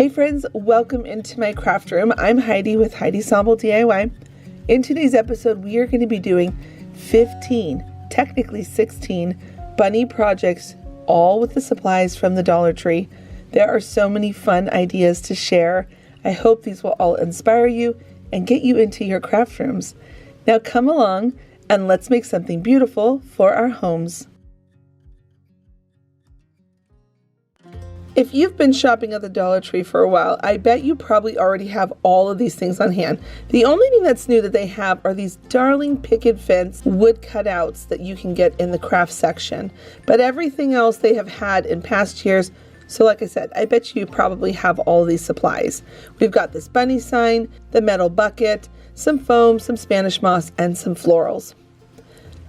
Hey friends, welcome into my craft room. I'm Heidi with Heidi Sonboul DIY. In today's episode, we are going to be doing 15, technically 16, bunny projects, all with the supplies from the Dollar Tree. There are so many fun ideas to share. I hope these will all inspire you and get you into your craft rooms. Now come along and let's make something beautiful for our homes. If you've been shopping at the Dollar Tree for a while, I bet you probably already have all of these things on hand. The only thing that's new that they have are these darling picket fence wood cutouts that you can get in the craft section. But everything else they have had in past years. So like I said, I bet you probably have all of these supplies. We've got this bunny sign, the metal bucket, some foam, some Spanish moss, and some florals.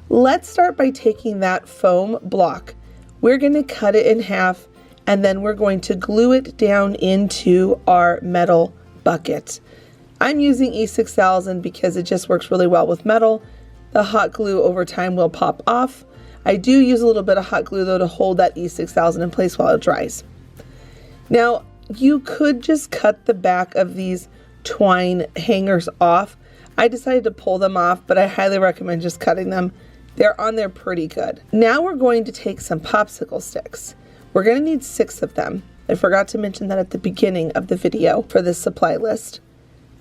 Let's start by taking that foam block. We're going to cut it in half, and then we're going to glue it down into our metal bucket. I'm using E6000 because it just works really well with metal. The hot glue over time will pop off. I do use a little bit of hot glue though to hold that E6000 in place while it dries. Now you could just cut the back of these twine hangers off. I decided to pull them off, but I highly recommend just cutting them. They're on there pretty good. Now we're going to take some popsicle sticks. We're going to need 6 of them. I forgot to mention that at the beginning of the video for this supply list.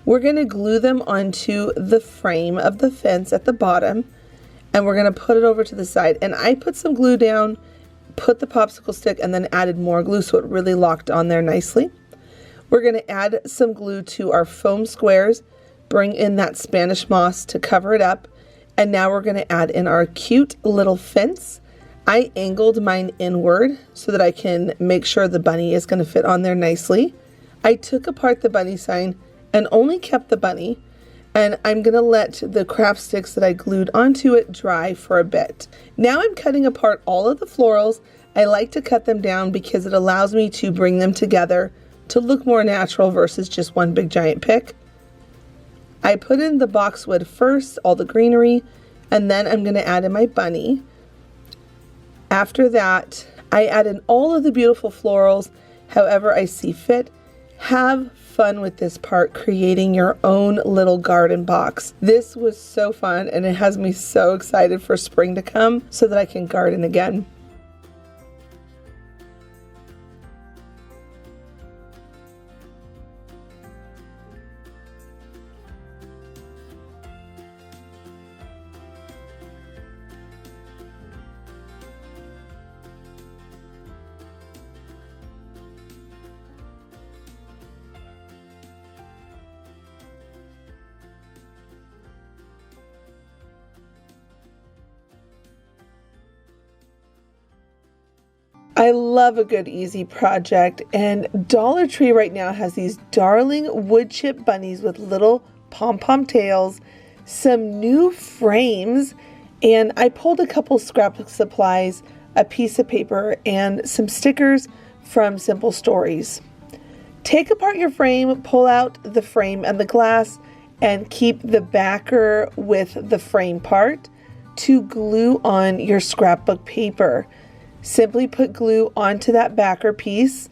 We're going to glue them onto the frame of the fence at the bottom, and we're going to put it over to the side. And I put some glue down, put the popsicle stick, and then added more glue so it really locked on there nicely. We're going to add some glue to our foam squares, bring in that Spanish moss to cover it up, and now we're going to add in our cute little fence. I angled mine inward so that I can make sure the bunny is going to fit on there nicely. I took apart the bunny sign and only kept the bunny, and I'm going to let the craft sticks that I glued onto it dry for a bit. Now I'm cutting apart all of the florals. I like to cut them down because it allows me to bring them together to look more natural versus just one big giant pick. I put in the boxwood first, all the greenery, and then I'm going to add in my bunny. After that, I add in all of the beautiful florals, however I see fit. Have fun with this part, creating your own little garden box. This was so fun, and it has me so excited for spring to come so that I can garden again. I love a good easy project, and Dollar Tree right now has these darling wood chip bunnies with little pom-pom tails, some new frames, and I pulled a couple scrapbook supplies, a piece of paper, and some stickers from Simple Stories. Take apart your frame, pull out the frame and the glass, and keep the backer with the frame part to glue on your scrapbook paper. Simply put glue onto that backer piece,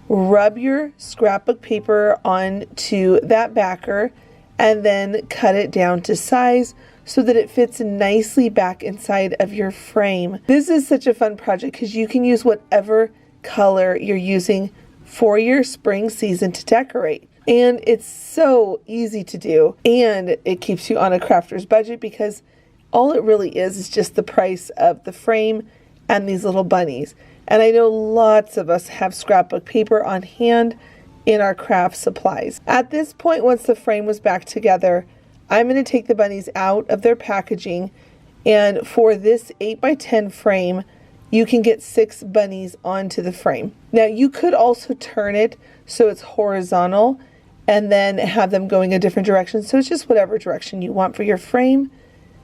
rub your scrapbook paper onto that backer, and then cut it down to size so that it fits nicely back inside of your frame. This is such a fun project because you can use whatever color you're using for your spring season to decorate. And it's so easy to do, and it keeps you on a crafter's budget because all it really is just the price of the frame and these little bunnies. And I know lots of us have scrapbook paper on hand in our craft supplies. At this point, once the frame was back together, I'm going to take the bunnies out of their packaging, and for this 8x10 frame, you can get 6 bunnies onto the frame. Now you could also turn it so it's horizontal and then have them going a different direction. So it's just whatever direction you want for your frame.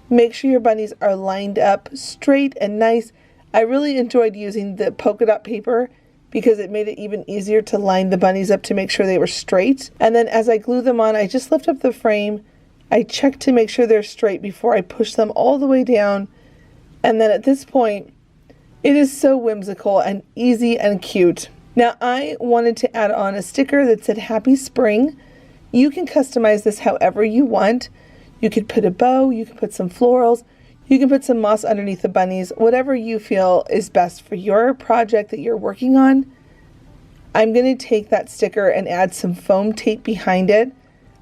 Make sure your bunnies are lined up straight and nice. I really enjoyed using the polka dot paper because it made it even easier to line the bunnies up to make sure they were straight. And then as I glue them on, I just lift up the frame. I check to make sure they're straight before I push them all the way down. And then at this point, it is so whimsical and easy and cute. Now I wanted to add on a sticker that said Happy Spring. You can customize this however you want. You could put a bow, you can put some florals, you can put some moss underneath the bunnies, whatever you feel is best for your project that you're working on. I'm going to take that sticker and add some foam tape behind it.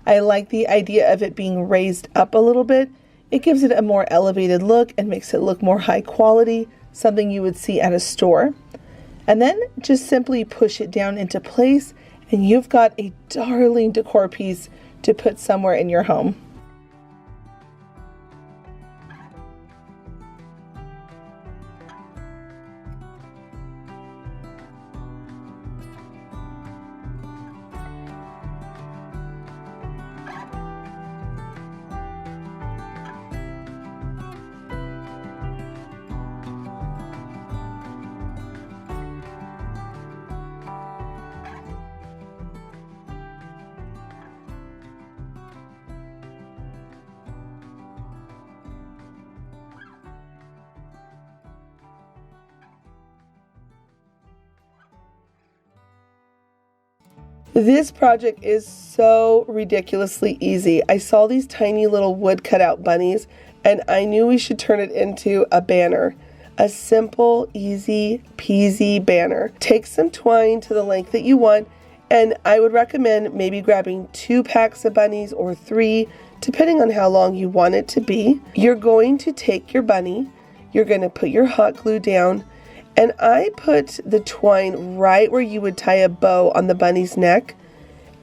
I like the idea of it being raised up a little bit. It gives it a more elevated look and makes it look more high quality, something you would see at a store. And then just simply push it down into place and you've got a darling decor piece to put somewhere in your home. This project is so ridiculously easy. I saw these tiny little wood cutout bunnies and I knew we should turn it into a banner. A simple, easy peasy banner. Take some twine to the length that you want, and I would recommend maybe grabbing 2 packs of bunnies or 3, depending on how long you want it to be. You're going to take your bunny, you're going to put your hot glue down, and I put the twine right where you would tie a bow on the bunny's neck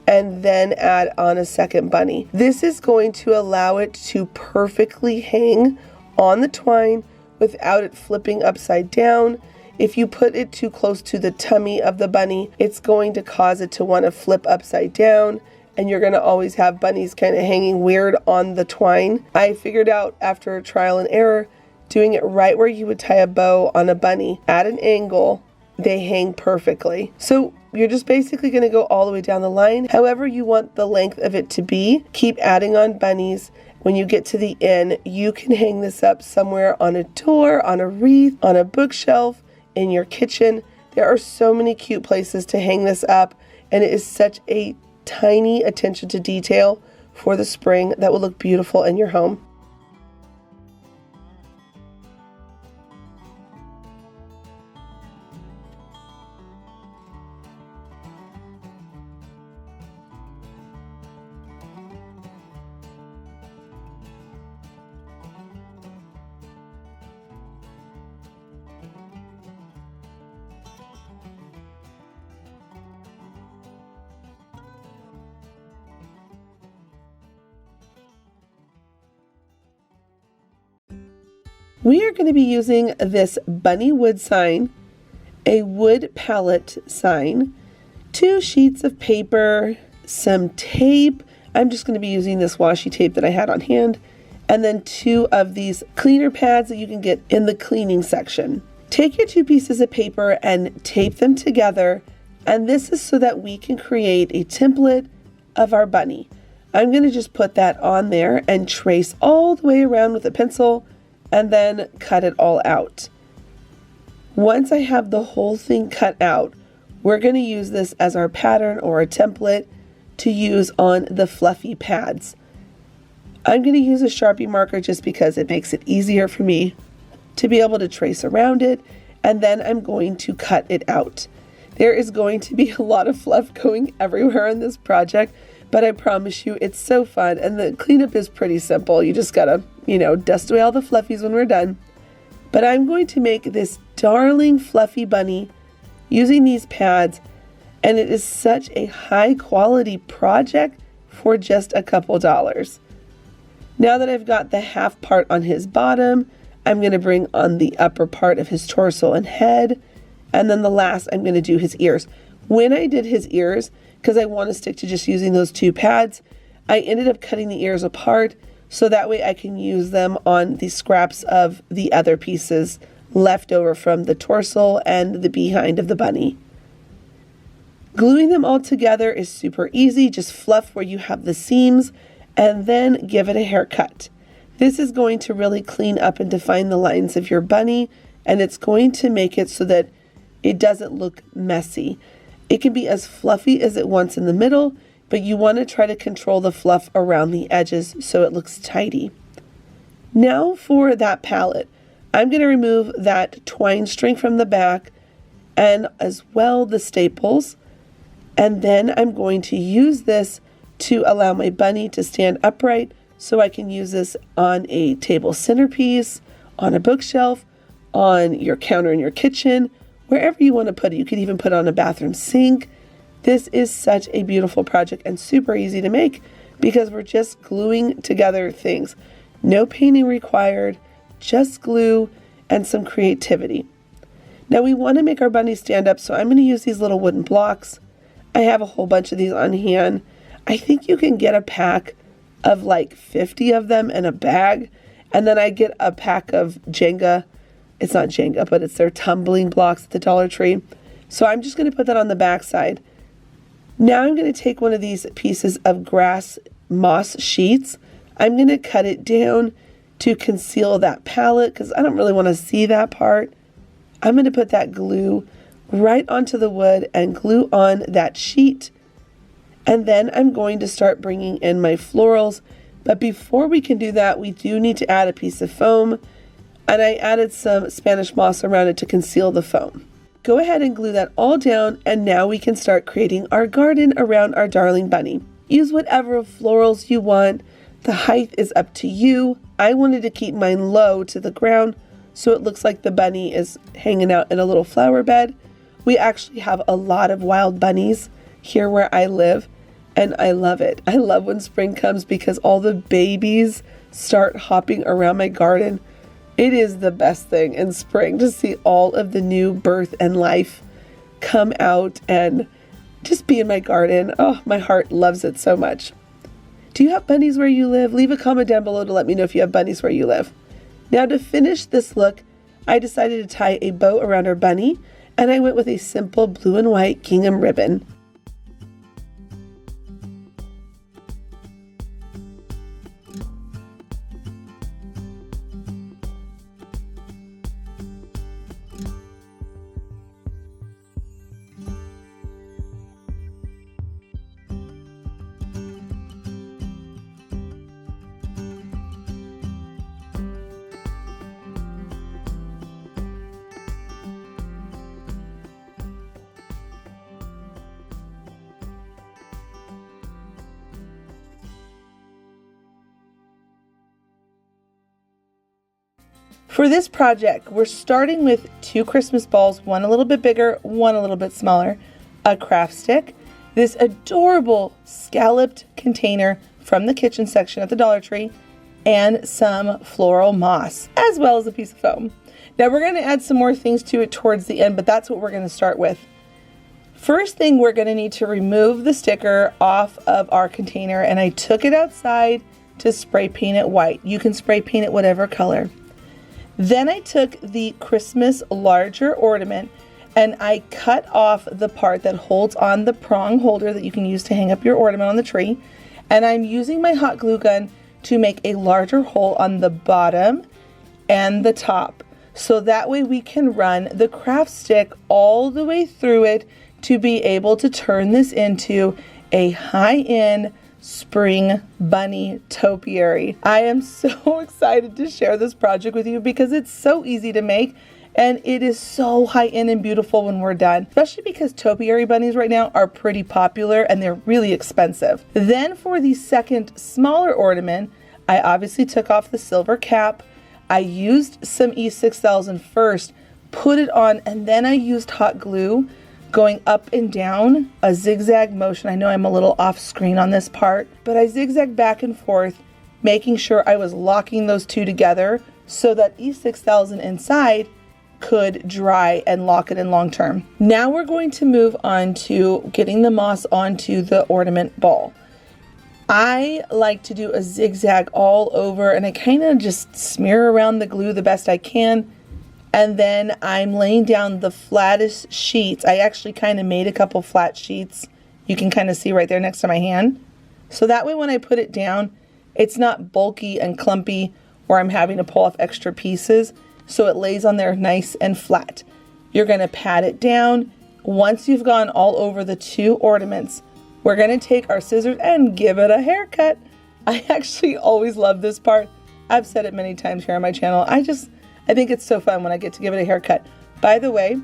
and then add on a second bunny. This is going to allow it to perfectly hang on the twine without it flipping upside down. If you put it too close to the tummy of the bunny, it's going to cause it to want to flip upside down, and you're going to always have bunnies kind of hanging weird on the twine. I figured out after trial and error, doing it right where you would tie a bow on a bunny at an angle, they hang perfectly. So you're just basically going to go all the way down the line. However you want the length of it to be, keep adding on bunnies. When you get to the end, you can hang this up somewhere on a door, on a wreath, on a bookshelf, in your kitchen. There are so many cute places to hang this up, and it is such a tiny attention to detail for the spring that will look beautiful in your home. We are going to be using this bunny wood sign, a wood pallet sign, 2 sheets of paper, some tape. I'm just going to be using this washi tape that I had on hand, and then 2 of these cleaner pads that you can get in the cleaning section. Take your 2 pieces of paper and tape them together, and this is so that we can create a template of our bunny. I'm going to just put that on there and trace all the way around with a pencil and then cut it all out. Once I have the whole thing cut out, we're going to use this as our pattern or a template to use on the fluffy pads. I'm going to use a Sharpie marker just because it makes it easier for me to be able to trace around it, and then I'm going to cut it out. There is going to be a lot of fluff going everywhere in this project, but I promise you it's so fun, and the cleanup is pretty simple. You just gotta, dust away all the fluffies when we're done. But I'm going to make this darling fluffy bunny using these pads, and it is such a high quality project for just a couple dollars. Now that I've got the half part on his bottom, I'm going to bring on the upper part of his torso and head, and then the last I'm going to do his ears. When I did his ears, because I want to stick to just using those 2 pads, I ended up cutting the ears apart so that way I can use them on the scraps of the other pieces left over from the torso and the behind of the bunny. Gluing them all together is super easy. Just fluff where you have the seams and then give it a haircut. This is going to really clean up and define the lines of your bunny, and it's going to make it so that it doesn't look messy. It can be as fluffy as it wants in the middle, but you want to try to control the fluff around the edges so it looks tidy. Now for that palette, I'm going to remove that twine string from the back and as well the staples. And then I'm going to use this to allow my bunny to stand upright so I can use this on a table centerpiece, on a bookshelf, on your counter in your kitchen, wherever you want to put it. You could even put it on a bathroom sink. This is such a beautiful project and super easy to make because we're just gluing together things. No painting required, just glue and some creativity. Now we want to make our bunny stand up, so I'm going to use these little wooden blocks. I have a whole bunch of these on hand. I think you can get a pack of like 50 of them in a bag, and then I get a pack of Jenga. It's not Jenga, but it's their tumbling blocks at the Dollar Tree. So I'm just going to put that on the back side. Now I'm going to take one of these pieces of grass moss sheets. I'm going to cut it down to conceal that palette because I don't really want to see that part. I'm going to put that glue right onto the wood and glue on that sheet. And then I'm going to start bringing in my florals. But before we can do that, we do need to add a piece of foam. And I added some Spanish moss around it to conceal the foam. Go ahead and glue that all down, and now we can start creating our garden around our darling bunny. Use whatever florals you want. The height is up to you. I wanted to keep mine low to the ground so it looks like the bunny is hanging out in a little flower bed. We actually have a lot of wild bunnies here where I live, and I love it. I love when spring comes because all the babies start hopping around my garden. It is the best thing in spring to see all of the new birth and life come out and just be in my garden. Oh, my heart loves it so much. Do you have bunnies where you live? Leave a comment down below to let me know if you have bunnies where you live. Now to finish this look, I decided to tie a bow around our bunny, and I went with a simple blue and white gingham ribbon. For this project, we're starting with 2 Christmas balls, one a little bit bigger, one a little bit smaller, a craft stick, this adorable scalloped container from the kitchen section at the Dollar Tree, and some floral moss, as well as a piece of foam. Now we're going to add some more things to it towards the end, but that's what we're going to start with. First thing, we're going to need to remove the sticker off of our container, and I took it outside to spray paint it white. You can spray paint it whatever color. Then I took the Christmas larger ornament and I cut off the part that holds on the prong holder that you can use to hang up your ornament on the tree. And I'm using my hot glue gun to make a larger hole on the bottom and the top. So that way we can run the craft stick all the way through it to be able to turn this into a high-end spring bunny topiary. I am so excited to share this project with you because it's so easy to make and it is so high-end and beautiful when we're done, especially because topiary bunnies right now are pretty popular and they're really expensive. Then for the second smaller ornament, I obviously took off the silver cap. I used some E6000 first, put it on, and then I used hot glue going up and down, a zigzag motion. I know I'm a little off screen on this part, but I zigzagged back and forth, making sure I was locking those two together so that E6000 inside could dry and lock it in long term. Now we're going to move on to getting the moss onto the ornament ball. I like to do a zigzag all over, and I kind of just smear around the glue the best I can. And then I'm laying down the flattest sheets. I actually kind of made a couple flat sheets. You can kind of see right there next to my hand. So that way when I put it down, it's not bulky and clumpy or I'm having to pull off extra pieces. So it lays on there nice and flat. You're going to pat it down Once you've gone all over the 2 ornaments, we're going to take our scissors and give it a haircut. I actually always love this part. I've said it many times here on my channel. I think it's so fun when I get to give it a haircut. By the way,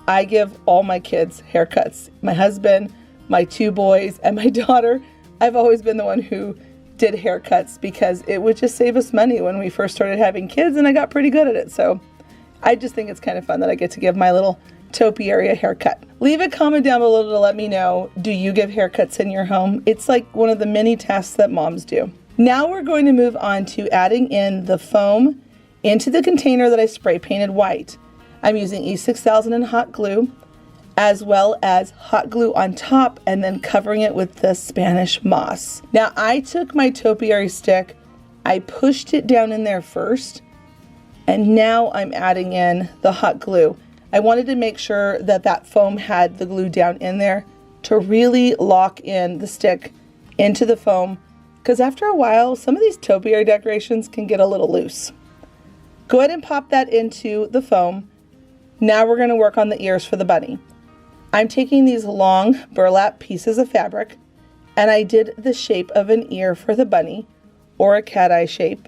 I give all my kids haircuts. My husband, my 2 boys, and my daughter. I've always been the one who did haircuts because it would just save us money when we first started having kids, and I got pretty good at it. So I just think it's kind of fun that I get to give my little topiary a haircut. Leave a comment down below to let me know, do you give haircuts in your home? It's like one of the many tasks that moms do. Now we're going to move on to adding in the foam into the container that I spray painted white. I'm using E6000 and hot glue, as well as hot glue on top and then covering it with the Spanish moss. Now I took my topiary stick, I pushed it down in there first, and now I'm adding in the hot glue. I wanted to make sure that that foam had the glue down in there to really lock in the stick into the foam, because after a while, some of these topiary decorations can get a little loose. Go ahead and pop that into the foam. Now we're going to work on the ears for the bunny. I'm taking these long burlap pieces of fabric, and I did the shape of an ear for the bunny, or a cat eye shape.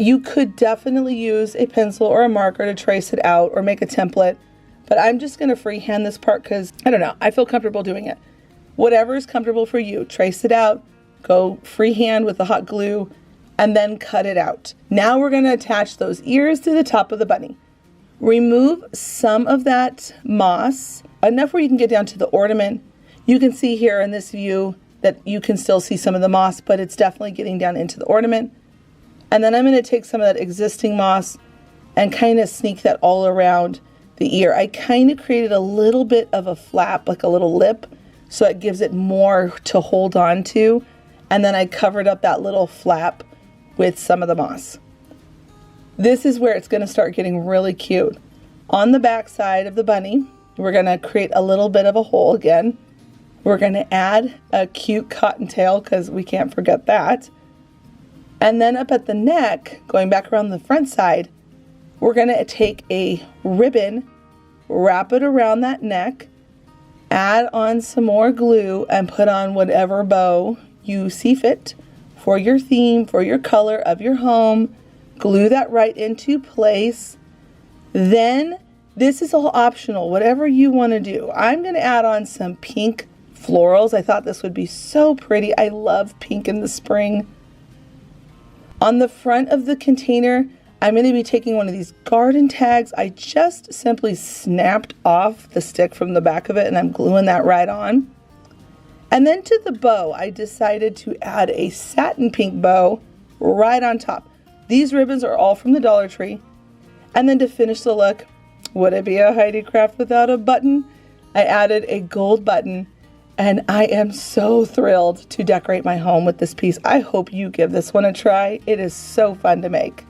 You could definitely use a pencil or a marker to trace it out or make a template, but I'm just going to freehand this part because, I don't know, I feel comfortable doing it. Whatever is comfortable for you, trace it out, go freehand with the hot glue, and then cut it out. Now we're going to attach those ears to the top of the bunny. Remove some of that moss, enough where you can get down to the ornament. You can see here in this view that you can still see some of the moss, but it's definitely getting down into the ornament. And then I'm going to take some of that existing moss and kind of sneak that all around the ear. I kind of created a little bit of a flap, like a little lip, so it gives it more to hold on to. And then I covered up that little flap with some of the moss. This is where it's going to start getting really cute. On the back side of the bunny, we're going to create a little bit of a hole again. We're going to add a cute cottontail because we can't forget that. And then up at the neck, going back around the front side, we're going to take a ribbon, wrap it around that neck, add on some more glue, and put on whatever bow you see fit for your theme, for your color of your home. Glue that right into place. Then, this is all optional, whatever you want to do. I'm going to add on some pink florals. I thought this would be so pretty. I love pink in the spring. On the front of the container, I'm going to be taking one of these garden tags. I just simply snapped off the stick from the back of it, and I'm gluing that right on. And then to the bow, I decided to add a satin pink bow right on top. These ribbons are all from the Dollar Tree. And then to finish the look, would it be a Heidi craft without a button? I added a gold button. And I am so thrilled to decorate my home with this piece. I hope you give this one a try. It is so fun to make.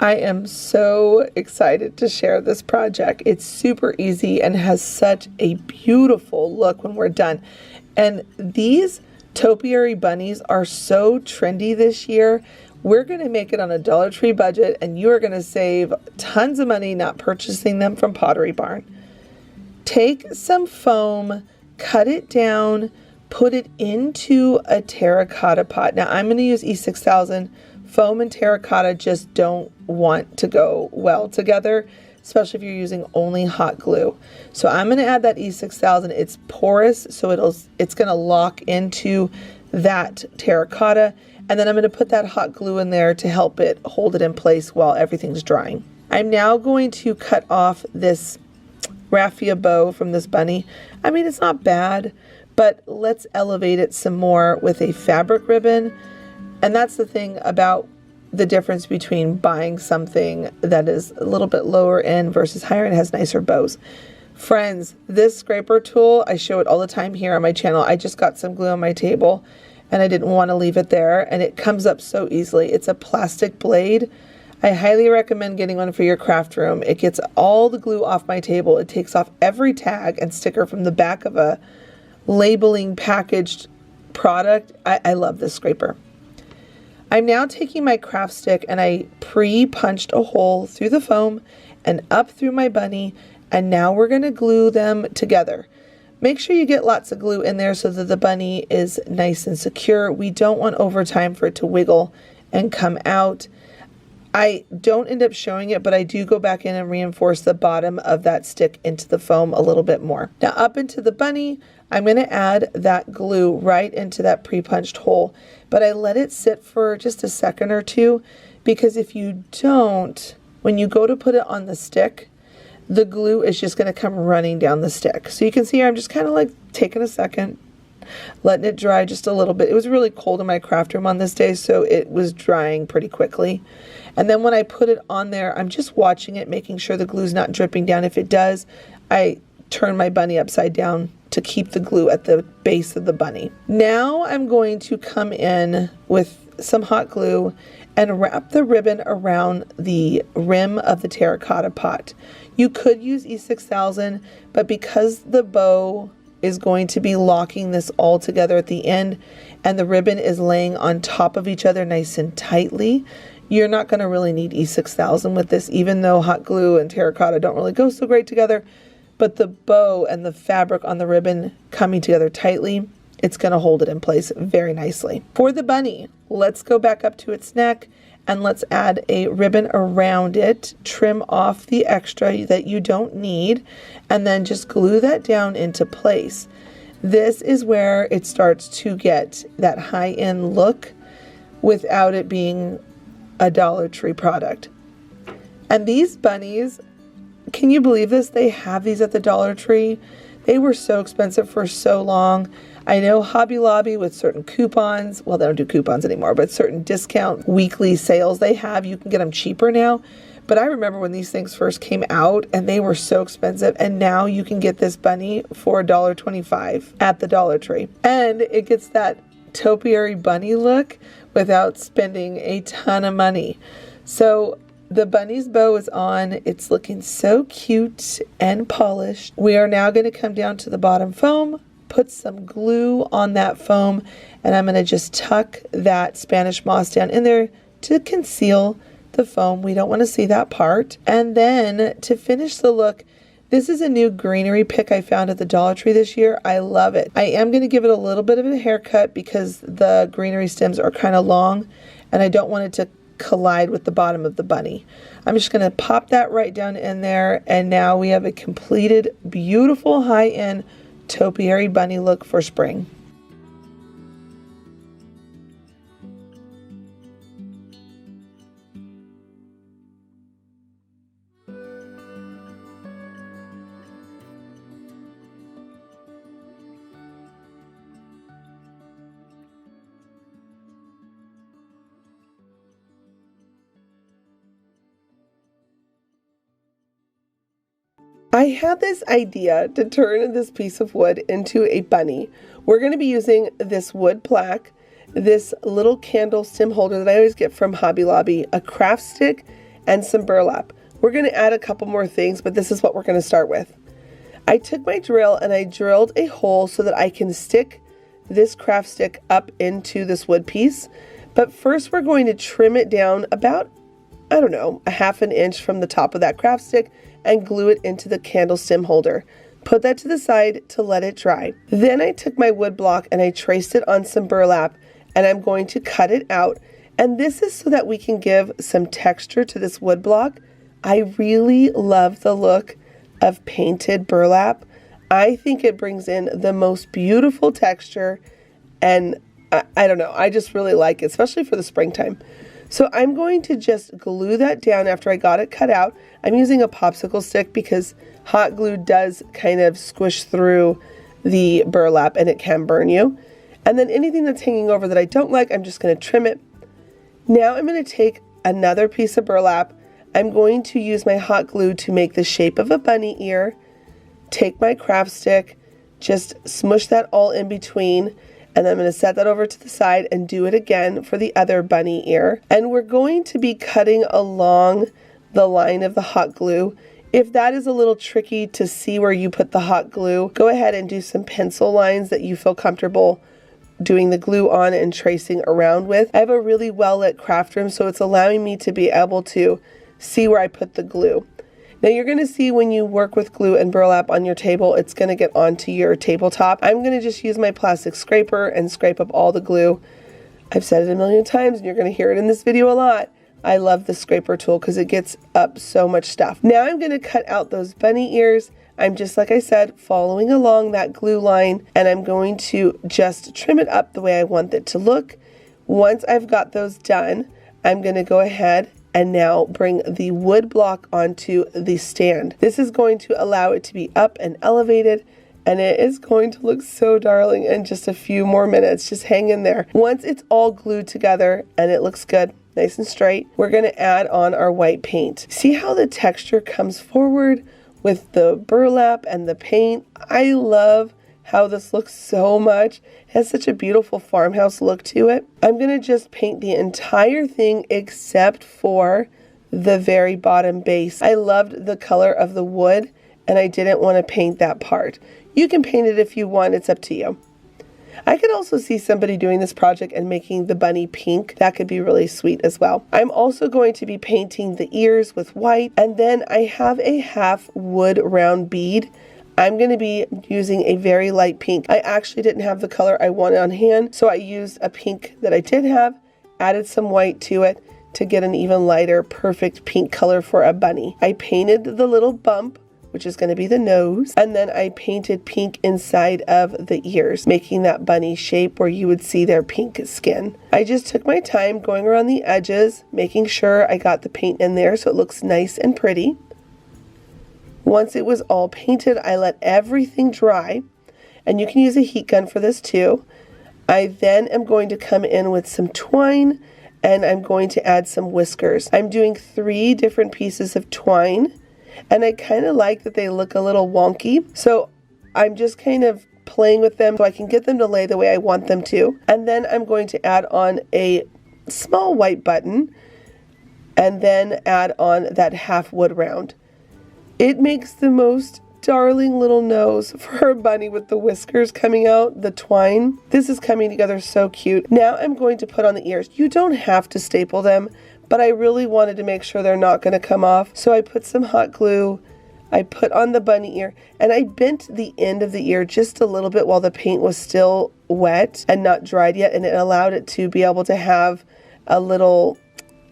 I am so excited to share this project. It's super easy and has such a beautiful look when we're done. And these topiary bunnies are so trendy this year. We're going to make it on a Dollar Tree budget, and you are going to save tons of money not purchasing them from Pottery Barn. Take some foam, cut it down, put it into a terracotta pot. Now I'm going to use E6000. Foam and terracotta just don't want to go well together, especially if you're using only hot glue. So I'm going to add that E6000. It's porous, so it's going to lock into that terracotta. And then I'm going to put that hot glue in there to help it hold it in place while everything's drying. I'm now going to cut off this raffia bow from this bunny. I mean, it's not bad, but let's elevate it some more with a fabric ribbon. And that's the thing about the difference between buying something that is a little bit lower end versus higher and has nicer bows. Friends, this scraper tool, I show it all the time here on my channel. I just got some glue on my table and I didn't want to leave it there, and it comes up so easily. It's a plastic blade. I highly recommend getting one for your craft room. It gets all the glue off my table. It takes off every tag and sticker from the back of a labeling packaged product. I love this scraper. I'm now taking my craft stick and I pre-punched a hole through the foam and up through my bunny, and now we're going to glue them together. Make sure you get lots of glue in there so that the bunny is nice and secure. We don't want overtime for it to wiggle and come out. I don't end up showing it, but I do go back in and reinforce the bottom of that stick into the foam a little bit more. Now up into the bunny, I'm going to add that glue right into that pre-punched hole, but I let it sit for just a second or two, because if you don't, when you go to put it on the stick, the glue is just going to come running down the stick. So you can see here, I'm just kind of like taking a second, letting it dry just a little bit. It was really cold in my craft room on this day, so it was drying pretty quickly. And then when I put it on there, I'm just watching it, making sure the glue's not dripping down. If it does, I turn my bunny upside down to keep the glue at the base of the bunny. Now I'm going to come in with some hot glue and wrap the ribbon around the rim of the terracotta pot. You could use E6000, but because the bow is going to be locking this all together at the end and the ribbon is laying on top of each other nice and tightly, you're not going to really need E6000 with this, even though hot glue and terracotta don't really go so great together. But the bow and the fabric on the ribbon coming together tightly, it's going to hold it in place very nicely. For the bunny, let's go back up to its neck and let's add a ribbon around it, trim off the extra that you don't need, and then just glue that down into place. This is where it starts to get that high-end look without it being a Dollar Tree product. And these bunnies, can you believe this? They have these at the Dollar Tree. They were so expensive for so long. I know Hobby Lobby with certain coupons, well, they don't do coupons anymore, but certain discount weekly sales they have, you can get them cheaper now. But I remember when these things first came out and they were so expensive, and now you can get this bunny for $1.25 at the Dollar Tree. And it gets that topiary bunny look without spending a ton of money. So the bunny's bow is on. It's looking so cute and polished. We are now going to come down to the bottom foam, put some glue on that foam, and I'm going to just tuck that Spanish moss down in there to conceal the foam. We don't want to see that part. And then to finish the look, this is a new greenery pick I found at the Dollar Tree this year. I love it. I am going to give it a little bit of a haircut because the greenery stems are kind of long and I don't want it to collide with the bottom of the bunny. I'm just going to pop that right down in there, and now we have a completed beautiful high-end topiary bunny look for spring. I had this idea to turn this piece of wood into a bunny. We're going to be using this wood plaque, this little candle stem holder that I always get from Hobby Lobby, a craft stick, and some burlap. We're going to add a couple more things, but this is what we're going to start with. I took my drill and I drilled a hole so that I can stick this craft stick up into this wood piece. But first we're going to trim it down about, I don't know, a half an inch from the top of that craft stick and glue it into the candle stem holder. Put that to the side to let it dry. Then I took my wood block and I traced it on some burlap, and I'm going to cut it out. And this is so that we can give some texture to this wood block. I really love the look of painted burlap. I think it brings in the most beautiful texture, and I don't know, I just really like it, especially for the springtime. So I'm going to just glue that down after I got it cut out. I'm using a popsicle stick because hot glue does kind of squish through the burlap and it can burn you. And then anything that's hanging over that I don't like, I'm just going to trim it. Now I'm going to take another piece of burlap. I'm going to use my hot glue to make the shape of a bunny ear. Take my craft stick, just smush that all in between, and then I'm going to set that over to the side and do it again for the other bunny ear. And we're going to be cutting along the line of the hot glue. If that is a little tricky to see where you put the hot glue, go ahead and do some pencil lines that you feel comfortable doing the glue on and tracing around with. I have a really well lit craft room, so it's allowing me to be able to see where I put the glue. Now you're going to see when you work with glue and burlap on your table, it's going to get onto your tabletop. I'm going to just use my plastic scraper and scrape up all the glue. I've said it a million times and you're going to hear it in this video a lot. I love the scraper tool because it gets up so much stuff. Now I'm going to cut out those bunny ears. I'm just, like I said, following along that glue line, and I'm going to just trim it up the way I want it to look. Once I've got those done, I'm going to go ahead and now bring the wood block onto the stand. This is going to allow it to be up and elevated, and it is going to look so darling in just a few more minutes. Just hang in there. Once it's all glued together and it looks good, nice and straight, we're going to add on our white paint. See how the texture comes forward with the burlap and the paint? I love how this looks so much. It has such a beautiful farmhouse look to it. I'm going to just paint the entire thing except for the very bottom base. I loved the color of the wood and I didn't want to paint that part. You can paint it if you want, it's up to you. I could also see somebody doing this project and making the bunny pink. That could be really sweet as well. I'm also going to be painting the ears with white, and then I have a half wood round bead. I'm going to be using a very light pink. I actually didn't have the color I wanted on hand, so I used a pink that I did have, added some white to it to get an even lighter, perfect pink color for a bunny. I painted the little bump, which is going to be the nose, and then I painted pink inside of the ears, making that bunny shape where you would see their pink skin. I just took my time going around the edges, making sure I got the paint in there so it looks nice and pretty. Once it was all painted, I let everything dry, and you can use a heat gun for this too. I then am going to come in with some twine, and I'm going to add some whiskers. I'm doing 3 different pieces of twine, and I kind of like that they look a little wonky, so I'm just kind of playing with them so I can get them to lay the way I want them to. And then I'm going to add on a small white button, and then add on that half wood round. It makes the most darling little nose for a bunny with the whiskers coming out, the twine. This is coming together so cute. Now I'm going to put on the ears. You don't have to staple them, but I really wanted to make sure they're not going to come off. So I put some hot glue, I put on the bunny ear, and I bent the end of the ear just a little bit while the paint was still wet and not dried yet, and it allowed it to be able to have a little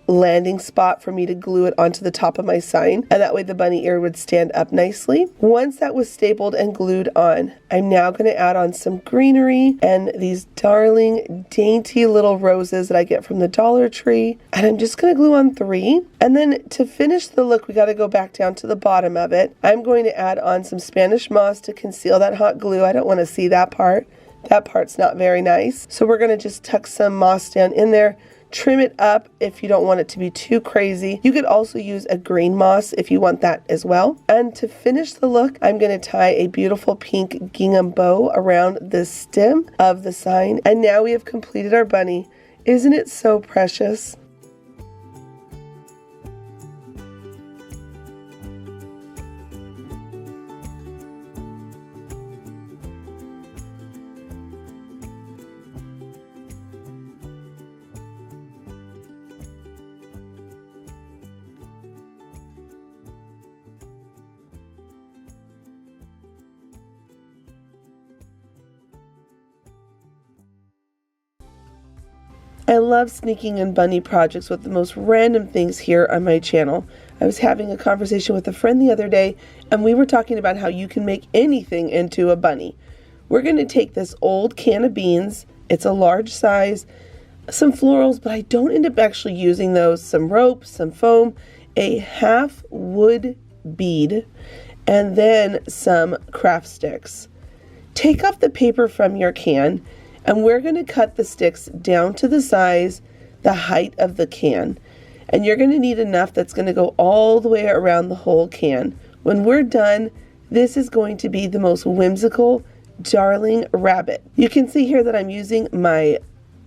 landing spot for me to glue it onto the top of my sign, and that way the bunny ear would stand up nicely. Once that was stapled and glued on, I'm now going to add on some greenery and these darling dainty little roses that I get from the Dollar Tree, and I'm just going to glue on 3. And then to finish the look, we got to go back down to the bottom of it. I'm going to add on some Spanish moss to conceal that hot glue. I don't want to see that part. That part's not very nice, so we're going to just tuck some moss down in there. Trim it up if you don't want it to be too crazy. You could also use a green moss if you want that as well. And to finish the look, I'm going to tie a beautiful pink gingham bow around the stem of the sign. And now we have completed our bunny. Isn't it so precious? I love sneaking in bunny projects with the most random things here on my channel. I was having a conversation with a friend the other day, and we were talking about how you can make anything into a bunny. We're going to take this old can of beans It's a large size, some florals, but I don't end up actually using those, some rope, some foam, a half wood bead, and then some craft sticks. Take off the paper from your can, and we're going to cut the sticks down to the size, the height of the can. And you're going to need enough that's going to go all the way around the whole can. When we're done, this is going to be the most whimsical, darling rabbit. You can see here that I'm using my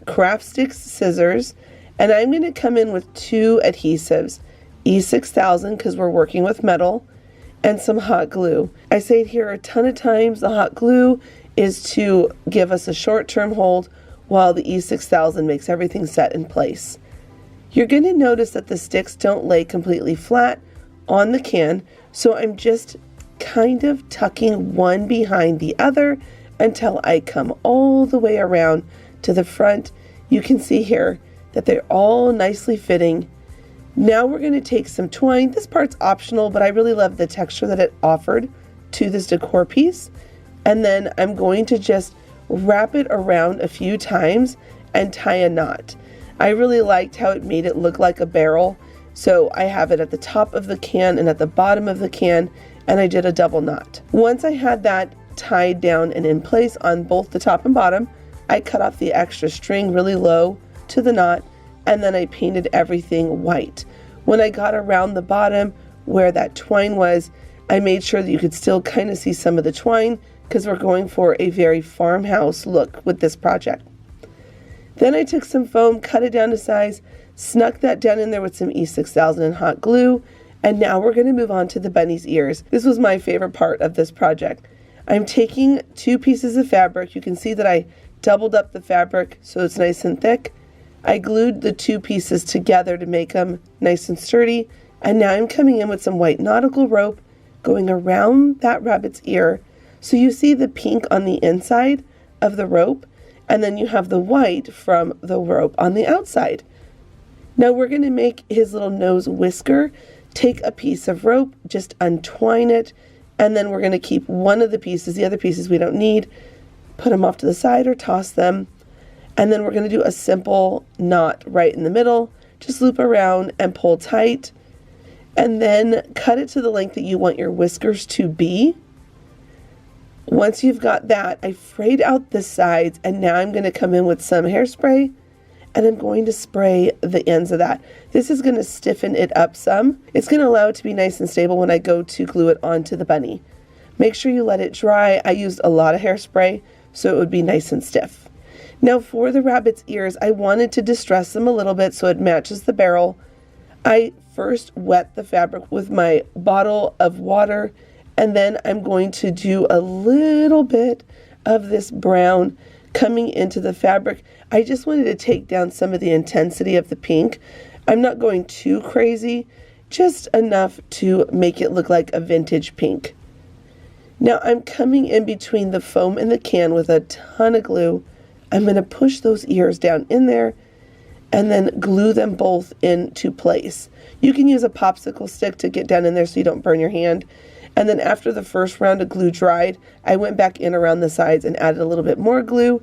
craft sticks scissors, and I'm going to come in with 2 adhesives, E6000 because we're working with metal, and some hot glue. I say it here a ton of times, the hot glue is to give us a short-term hold while the E6000 makes everything set in place. You're going to notice that the sticks don't lay completely flat on the can, so I'm just kind of tucking one behind the other until I come all the way around to the front. You can see here that they're all nicely fitting. Now we're going to take some twine. This part's optional, but I really love the texture that it offered to this decor piece. And then I'm going to just wrap it around a few times and tie a knot. I really liked how it made it look like a barrel. So I have it at the top of the can and at the bottom of the can, and I did a double knot. Once I had that tied down and in place on both the top and bottom, I cut off the extra string really low to the knot, and then I painted everything white. When I got around the bottom where that twine was, I made sure that you could still kind of see some of the twine because we're going for a very farmhouse look with this project. Then I took some foam, cut it down to size, snuck that down in there with some E6000 and hot glue, and now we're going to move on to the bunny's ears. This was my favorite part of this project. I'm taking 2 pieces of fabric. You can see that I doubled up the fabric so it's nice and thick. I glued the 2 pieces together to make them nice and sturdy, and now I'm coming in with some white nautical rope going around that rabbit's ear. So you see the pink on the inside of the rope, and then you have the white from the rope on the outside. Now we're going to make his little nose whisker. Take a piece of rope, just untwine it, and then we're going to keep one of the pieces. The other pieces we don't need. Put them off to the side or toss them. And then we're going to do a simple knot right in the middle. Just loop around and pull tight. And then cut it to the length that you want your whiskers to be. Once you've got that, I frayed out the sides, and now I'm going to come in with some hairspray, and I'm going to spray the ends of that. This is going to stiffen it up some. It's going to allow it to be nice and stable when I go to glue it onto the bunny. Make sure you let it dry. I used a lot of hairspray, so it would be nice and stiff. Now for the rabbit's ears, I wanted to distress them a little bit so it matches the barrel. I first wet the fabric with my bottle of water, and then I'm going to do a little bit of this brown coming into the fabric. I just wanted to take down some of the intensity of the pink. I'm not going too crazy, just enough to make it look like a vintage pink. Now I'm coming in between the foam and the can with a ton of glue. I'm going to push those ears down in there and then glue them both into place. You can use a popsicle stick to get down in there so you don't burn your hand. And then after the first round of glue dried, I went back in around the sides and added a little bit more glue.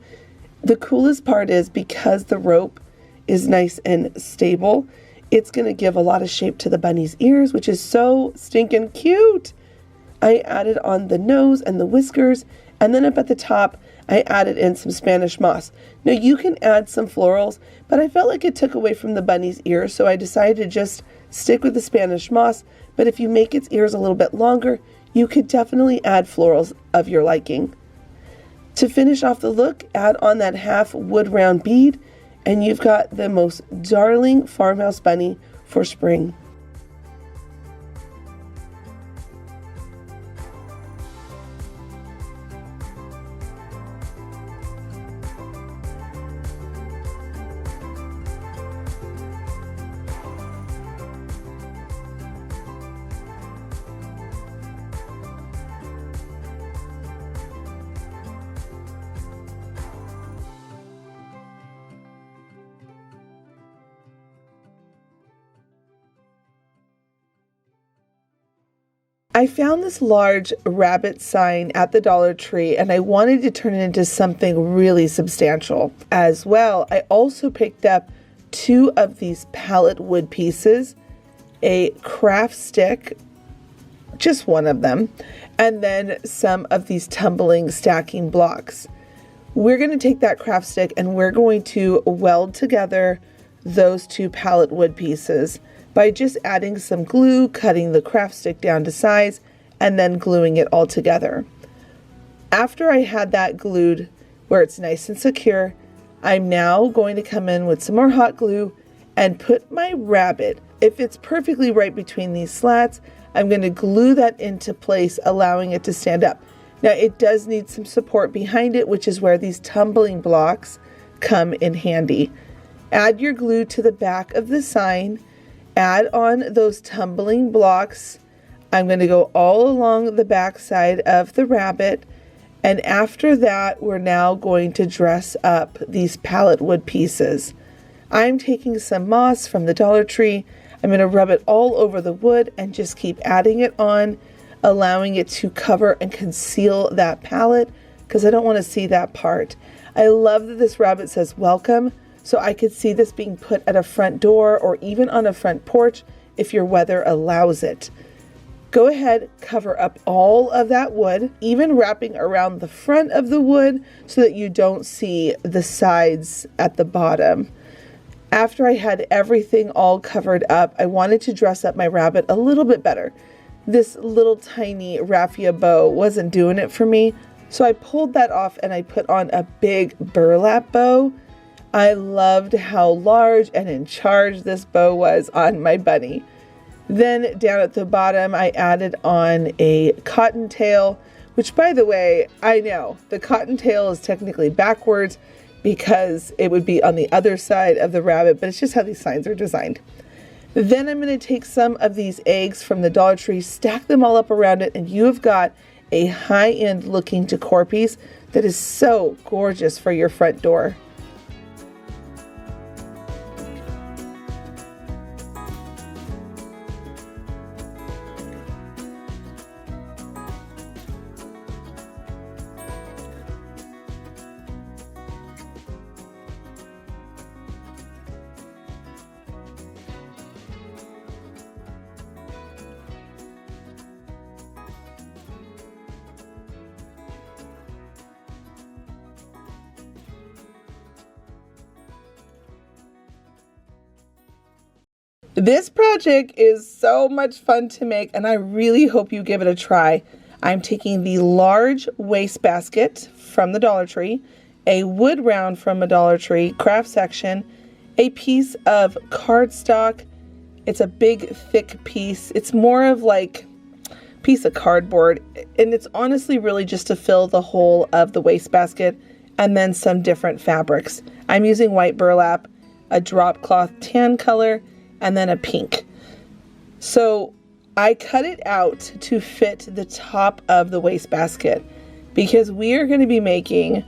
The coolest part is because the rope is nice and stable, it's going to give a lot of shape to the bunny's ears, which is so stinking cute. I added on the nose and the whiskers, and then up at the top, I added in some Spanish moss. Now you can add some florals, but I felt like it took away from the bunny's ears, so I decided to just stick with the Spanish moss. But if you make its ears a little bit longer, you could definitely add florals of your liking. To finish off the look, add on that half wood round bead, and you've got the most darling farmhouse bunny for spring. I found this large rabbit sign at the Dollar Tree and I wanted to turn it into something really substantial. As well, I also picked up 2 of these pallet wood pieces, a craft stick, just one of them, and then some of these tumbling stacking blocks. We're going to take that craft stick and we're going to weld together those 2 pallet wood pieces by just adding some glue, cutting the craft stick down to size, and then gluing it all together. After I had that glued where it's nice and secure, I'm now going to come in with some more hot glue and put my rabbit, if it's perfectly right between these slats, I'm going to glue that into place, allowing it to stand up. Now it does need some support behind it, which is where these tumbling blocks come in handy. Add your glue to the back of the sign, add on those tumbling blocks. I'm going to go all along the back side of the rabbit, and after that we're now going to dress up these pallet wood pieces. I'm taking some moss from the Dollar Tree. I'm going to rub it all over the wood and just keep adding it on, allowing it to cover and conceal that pallet because I don't want to see that part. I love that this rabbit says welcome, so I could see this being put at a front door or even on a front porch if your weather allows it. Go ahead, cover up all of that wood, even wrapping around the front of the wood so that you don't see the sides at the bottom. After I had everything all covered up, I wanted to dress up my rabbit a little bit better. This little tiny raffia bow wasn't doing it for me, so I pulled that off and I put on a big burlap bow. I loved how large and in charge this bow was on my bunny. Then down at the bottom, I added on a cottontail, which, by the way, I know the cottontail is technically backwards because it would be on the other side of the rabbit, but it's just how these signs are designed. Then I'm going to take some of these eggs from the Dollar Tree, stack them all up around it, and you have got a high-end looking decor piece that is so gorgeous for your front door. This project is so much fun to make and I really hope you give it a try. I'm taking the large wastebasket from the Dollar Tree, a wood round from a Dollar Tree craft section, a piece of cardstock. It's a big thick piece. It's more of like a piece of cardboard, and it's honestly really just to fill the whole of the wastebasket, and then some different fabrics. I'm using white burlap, a drop cloth tan color, and then a pink. So I cut it out to fit the top of the wastebasket because we are going to be making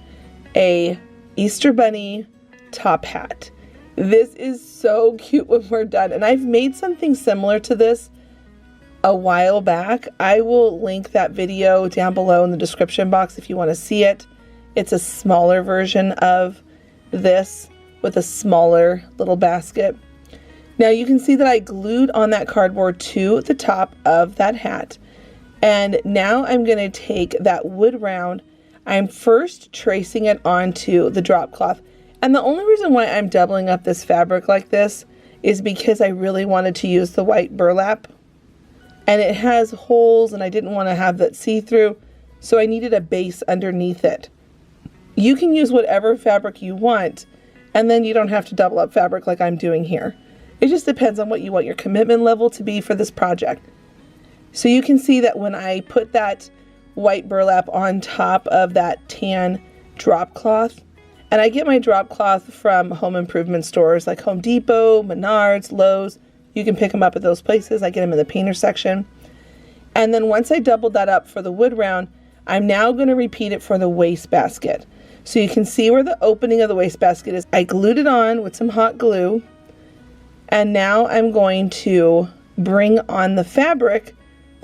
a Easter Bunny top hat. This is so cute when we're done, and I've made something similar to this a while back. I will link that video down below in the description box if you want to see it. It's a smaller version of this with a smaller little basket. Now you can see that I glued on that cardboard to the top of that hat. And now I'm going to take that wood round. I'm first tracing it onto the drop cloth. And the only reason why I'm doubling up this fabric like this is because I really wanted to use the white burlap. And it has holes and I didn't want to have that see-through, so I needed a base underneath it. You can use whatever fabric you want, and then you don't have to double up fabric like I'm doing here. It just depends on what you want your commitment level to be for this project. So you can see that when I put that white burlap on top of that tan drop cloth, and I get my drop cloth from home improvement stores like Home Depot, Menards, Lowe's. You can pick them up at those places. I get them in the painter section. And then once I doubled that up for the wood round, I'm now going to repeat it for the wastebasket. So you can see where the opening of the wastebasket is. I glued it on with some hot glue. And now I'm going to bring on the fabric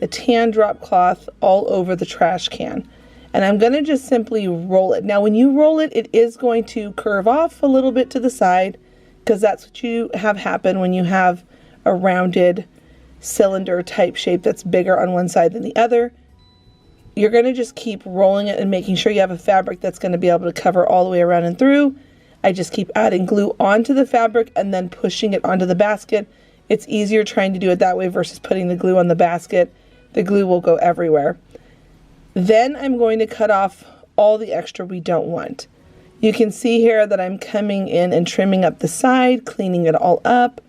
the tan drop cloth all over the trash can. And I'm going to just simply roll it. Now when you roll it, it is going to curve off a little bit to the side, because that's what you have happen when you have a rounded cylinder type shape that's bigger on one side than the other. You're going to just keep rolling it and making sure you have a fabric that's going to be able to cover all the way around and through. I just keep adding glue onto the fabric and then pushing it onto the basket. It's easier trying to do it that way versus putting the glue on the basket. The glue will go everywhere. Then I'm going to cut off all the extra we don't want. You can see here that I'm coming in and trimming up the side, cleaning it all up.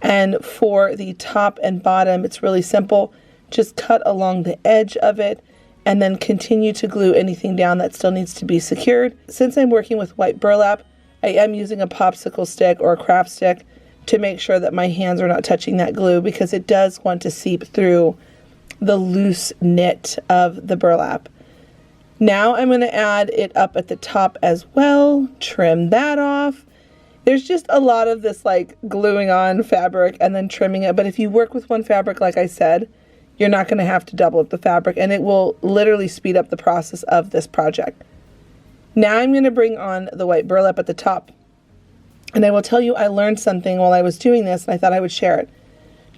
And for the top and bottom, it's really simple. Just cut along the edge of it and then continue to glue anything down that still needs to be secured. Since I'm working with white burlap, I am using a popsicle stick or a craft stick to make sure that my hands are not touching that glue, because it does want to seep through the loose knit of the burlap. Now I'm going to add it up at the top as well, trim that off. There's just a lot of this like gluing on fabric and then trimming it, but if you work with one fabric, like I said, you're not going to have to double up the fabric, and it will literally speed up the process of this project. Now I'm going to bring on the white burlap at the top. And I will tell you, I learned something while I was doing this, and I thought I would share it.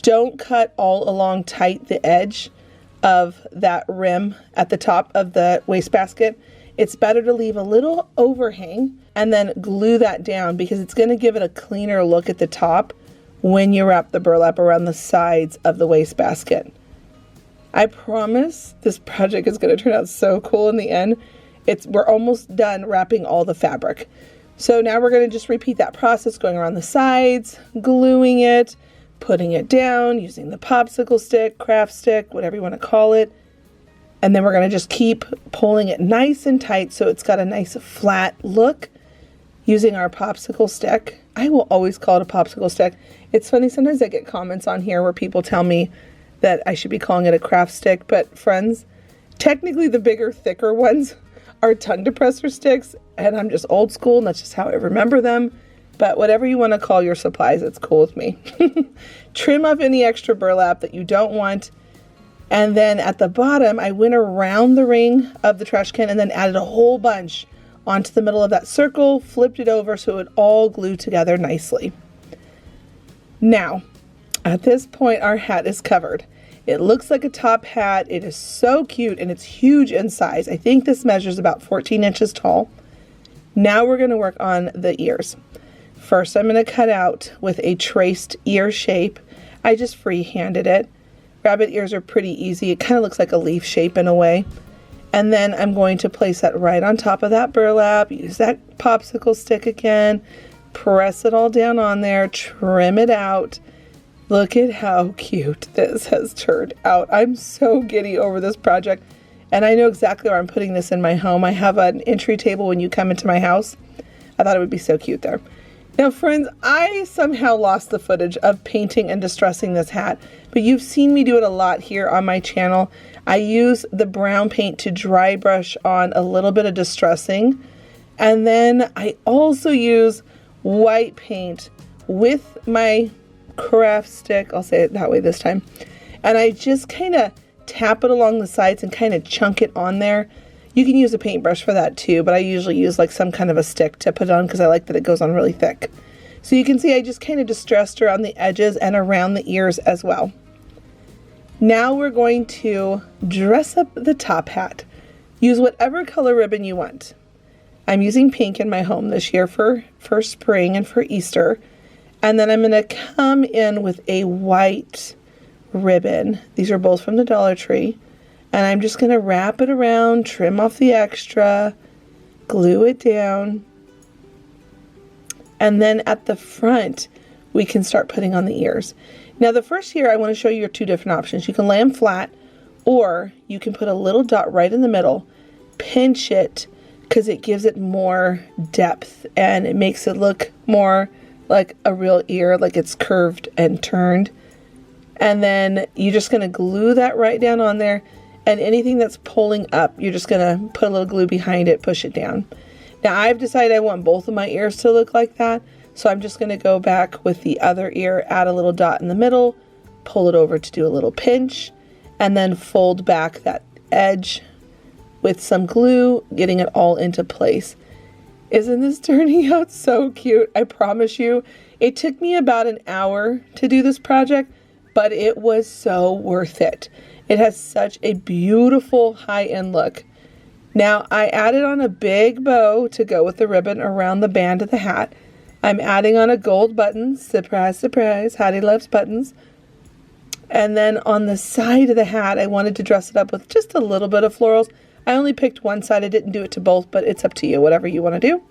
Don't cut all along tight the edge of that rim at the top of the wastebasket. It's better to leave a little overhang and then glue that down, because it's going to give it a cleaner look at the top when you wrap the burlap around the sides of the wastebasket. I promise this project is going to turn out so cool in the end. We're almost done wrapping all the fabric. So now we're going to just repeat that process, going around the sides, gluing it, putting it down, using the popsicle stick, craft stick, whatever you want to call it. And then we're going to just keep pulling it nice and tight so it's got a nice flat look using our popsicle stick. I will always call it a popsicle stick. It's funny, sometimes I get comments on here where people tell me that I should be calling it a craft stick, but friends, technically the bigger, thicker ones are tongue depressor sticks, and I'm just old school and that's just how I remember them. But whatever you want to call your supplies, it's cool with me. Trim off any extra burlap that you don't want. And then at the bottom, I went around the ring of the trash can and then added a whole bunch onto the middle of that circle, flipped it over so it all glued together nicely. Now, at this point, our hat is covered. It looks like a top hat. It is so cute, and it's huge in size. I think this measures about 14 inches tall. Now we're going to work on the ears. First, I'm going to cut out with a traced ear shape. I just free-handed it. Rabbit ears are pretty easy. It kind of looks like a leaf shape in a way. And then I'm going to place that right on top of that burlap. Use that popsicle stick again. Press it all down on there. Trim it out. Look at how cute this has turned out. I'm so giddy over this project. And I know exactly where I'm putting this in my home. I have an entry table when you come into my house. I thought it would be so cute there. Now friends, I somehow lost the footage of painting and distressing this hat, but you've seen me do it a lot here on my channel. I use the brown paint to dry brush on a little bit of distressing, and then I also use white paint with my craft stick, I'll say it that way this time, and I just kind of tap it along the sides and kind of chunk it on there. You can use a paintbrush for that too, but I usually use like some kind of a stick to put on because I like that it goes on really thick. So you can see I just kind of distressed around the edges and around the ears as well. Now we're going to dress up the top hat. Use whatever color ribbon you want. I'm using pink in my home this year for spring and for Easter. And then I'm going to come in with a white ribbon. These are both from the Dollar Tree. And I'm just going to wrap it around, trim off the extra, glue it down. And then at the front, we can start putting on the ears. Now the first ear, I want to show you your two different options. You can lay them flat, or you can put a little dot right in the middle, pinch it, because it gives it more depth and it makes it look more like a real ear, like it's curved and turned. And then you're just going to glue that right down on there. And anything that's pulling up, you're just going to put a little glue behind it, push it down. Now I've decided I want both of my ears to look like that. So I'm just going to go back with the other ear, add a little dot in the middle, pull it over to do a little pinch, and then fold back that edge with some glue, getting it all into place. Isn't this turning out so cute? I promise you, it took me about an hour to do this project, but it was so worth it. It has such a beautiful high-end look. Now, I added on a big bow to go with the ribbon around the band of the hat. I'm adding on a gold button. Surprise, surprise. Heidi loves buttons. And then on the side of the hat, I wanted to dress it up with just a little bit of florals. I only picked one side. I didn't do it to both, but it's up to you, whatever you want to do.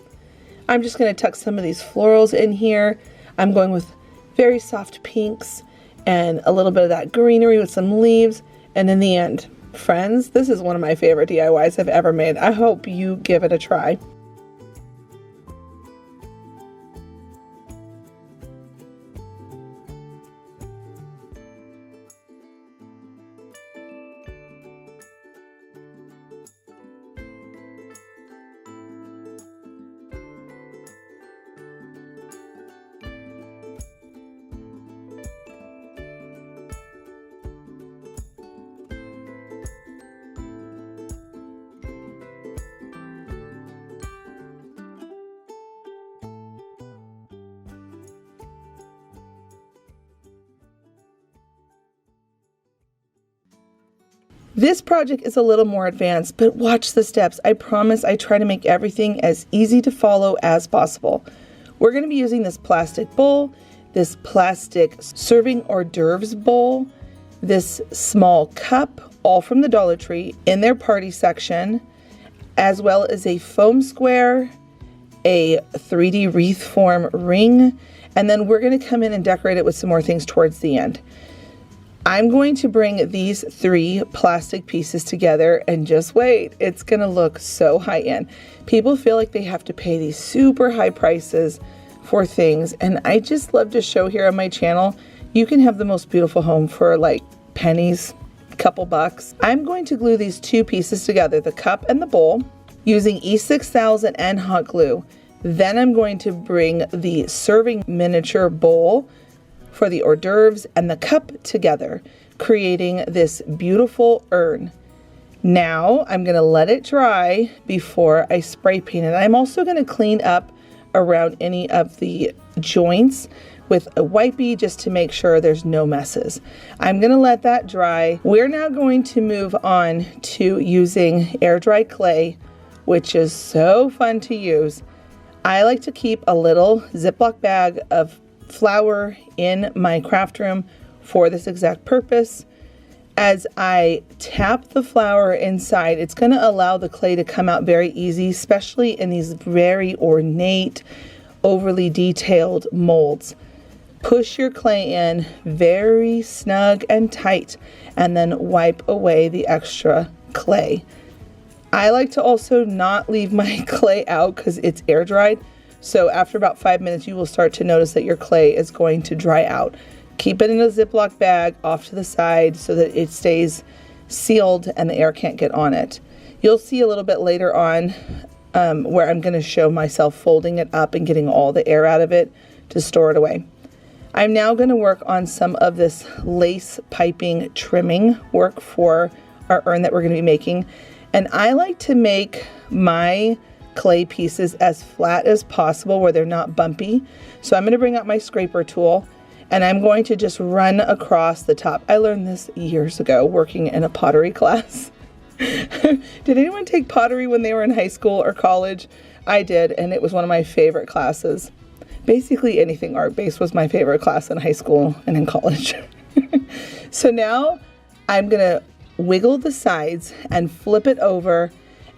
I'm just going to tuck some of these florals in here. I'm going with very soft pinks and a little bit of that greenery with some leaves. And in the end, friends, this is one of my favorite DIYs I've ever made. I hope you give it a try. This project is a little more advanced, but watch the steps. I promise I try to make everything as easy to follow as possible. We're going to be using this plastic bowl, this plastic serving hors d'oeuvres bowl, this small cup, all from the Dollar Tree in their party section, as well as a foam square, a 3D wreath form ring, and then we're going to come in and decorate it with some more things towards the end. I'm going to bring these 3 plastic pieces together and just wait. It's going to look so high-end. People feel like they have to pay these super high prices for things, and I just love to show here on my channel, you can have the most beautiful home for like pennies, a couple bucks. I'm going to glue these 2 pieces together, the cup and the bowl, using E6000 and hot glue. Then I'm going to bring the serving miniature bowl for the hors d'oeuvres and the cup together, creating this beautiful urn. Now I'm going to let it dry before I spray paint it. I'm also going to clean up around any of the joints with a wipey just to make sure there's no messes. I'm going to let that dry. We're now going to move on to using air dry clay, which is so fun to use. I like to keep a little Ziploc bag of flour in my craft room for this exact purpose. As I tap the flour inside, it's going to allow the clay to come out very easy, especially in these very ornate, overly detailed molds. Push your clay in very snug and tight, and then wipe away the extra clay. I like to also not leave my clay out because it's air dried. So after about 5 minutes, you will start to notice that your clay is going to dry out. Keep it in a Ziploc bag off to the side so that it stays sealed and the air can't get on it. You'll see a little bit later on where I'm going to show myself folding it up and getting all the air out of it to store it away. I'm now going to work on some of this lace piping trimming work for our urn that we're going to be making. And I like to make my clay pieces as flat as possible where they're not bumpy. So I'm going to bring out my scraper tool and I'm going to just run across the top. I learned this years ago working in a pottery class. Did anyone take pottery when they were in high school or college? I did, and it was one of my favorite classes. Basically anything art-based was my favorite class in high school and in college. So now I'm going to wiggle the sides and flip it over.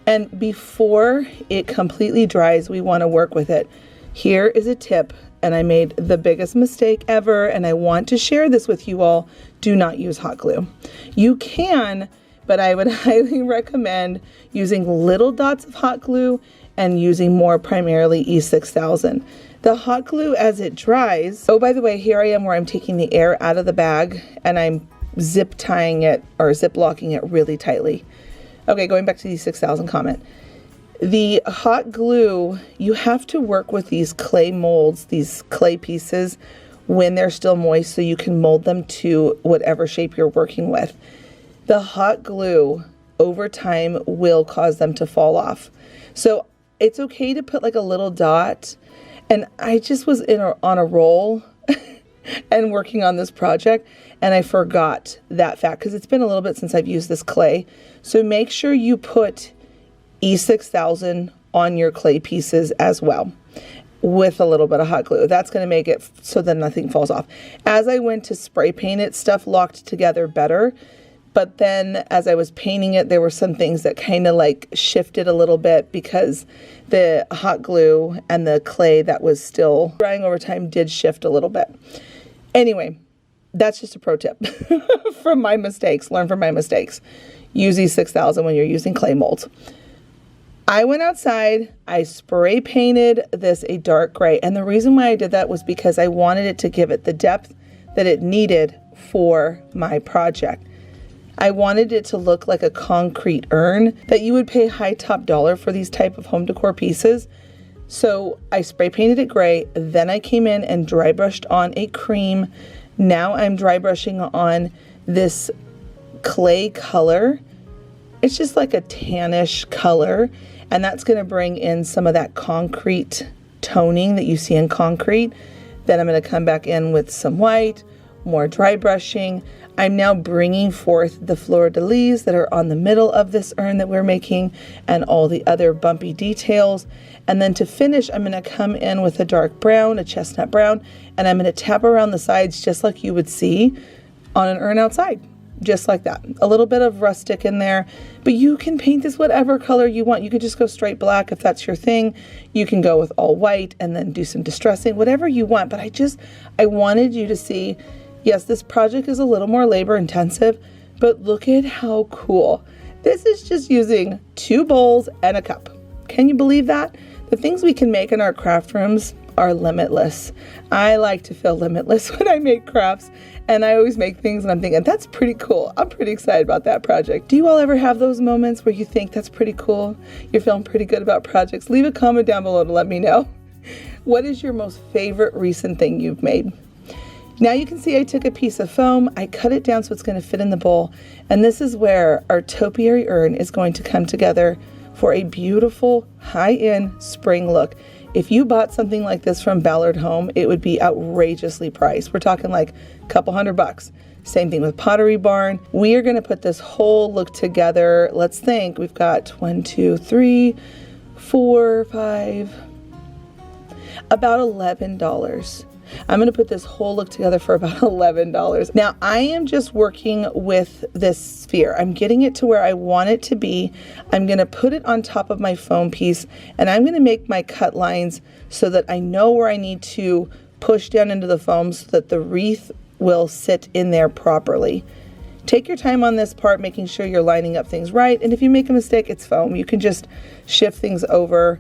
And before it completely dries, we want to work with it. Here is a tip, and I made the biggest mistake ever, and I want to share this with you all. Do not use hot glue. You can, but I would highly recommend using little dots of hot glue and using more primarily E6000. The hot glue as it dries, oh, by the way, here I am where I'm taking the air out of the bag and I'm zip tying it or zip locking it really tightly. Okay, going back to the 6,000 comment. The hot glue, you have to work with these clay molds, these clay pieces, when they're still moist so you can mold them to whatever shape you're working with. the hot glue over time will cause them to fall off. So it's okay to put like a little dot. And I just was on a roll and working on this project, and I forgot that fact because it's been a little bit since I've used this clay. So make sure you put E6000 on your clay pieces as well with a little bit of hot glue. That's going to make it so that nothing falls off. As I went to spray paint it, stuff locked together better. But then as I was painting it, there were some things that kind of like shifted a little bit because the hot glue and the clay that was still drying over time did shift a little bit. Anyway, that's just a pro tip from my mistakes. Learn from my mistakes. Use E6000 when you're using clay molds. I went outside, I spray painted this a dark gray, and the reason why I did that was because I wanted it to give it the depth that it needed for my project. I wanted it to look like a concrete urn that you would pay high top dollar for these type of home decor pieces. So I spray painted it gray, then I came in and dry brushed on a cream. Now I'm dry brushing on this clay color. It's just like a tannish color, and that's going to bring in some of that concrete toning that you see in concrete. Then I'm going to come back in with some white, more dry brushing. I'm now bringing forth the Fleur De Lis that are on the middle of this urn that we're making and all the other bumpy details. And then to finish, I'm going to come in with a dark brown, a chestnut brown, and I'm going to tap around the sides just like you would see on an urn outside. Just like that. A little bit of rustic in there, but you can paint this whatever color you want. You could just go straight black if that's your thing. You can go with all white and then do some distressing, whatever you want. But I wanted you to see, yes, this project is a little more labor intensive, but look at how cool. This is just using 2 bowls and a cup. Can you believe that? The things we can make in our craft rooms are limitless. I like to feel limitless when I make crafts, and I always make things and I'm thinking, that's pretty cool. I'm pretty excited about that project. Do you all ever have those moments where you think that's pretty cool? You're feeling pretty good about projects? Leave a comment down below to let me know. What is your most favorite recent thing you've made? Now you can see I took a piece of foam, I cut it down so it's going to fit in the bowl, and this is where our topiary urn is going to come together for a beautiful high-end spring look. If you bought something like this from Ballard Home, it would be outrageously priced. We're talking like a couple $100. Same thing with Pottery Barn. We are going to put this whole look together. Let's think. We've got 1, 2, 3, 4, 5, about $11. I'm going to put this whole look together for about $11. Now, I am just working with this sphere. I'm getting it to where I want it to be. I'm going to put it on top of my foam piece, and I'm going to make my cut lines so that I know where I need to push down into the foam so that the wreath will sit in there properly. Take your time on this part, making sure you're lining up things right. And if you make a mistake, it's foam. You can just shift things over.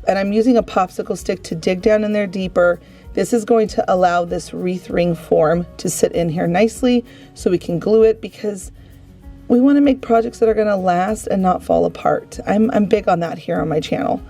And I'm using a popsicle stick to dig down in there deeper. This is going to allow this wreath ring form to sit in here nicely so we can glue it, because we want to make projects that are going to last and not fall apart. I'm big on that here on my channel.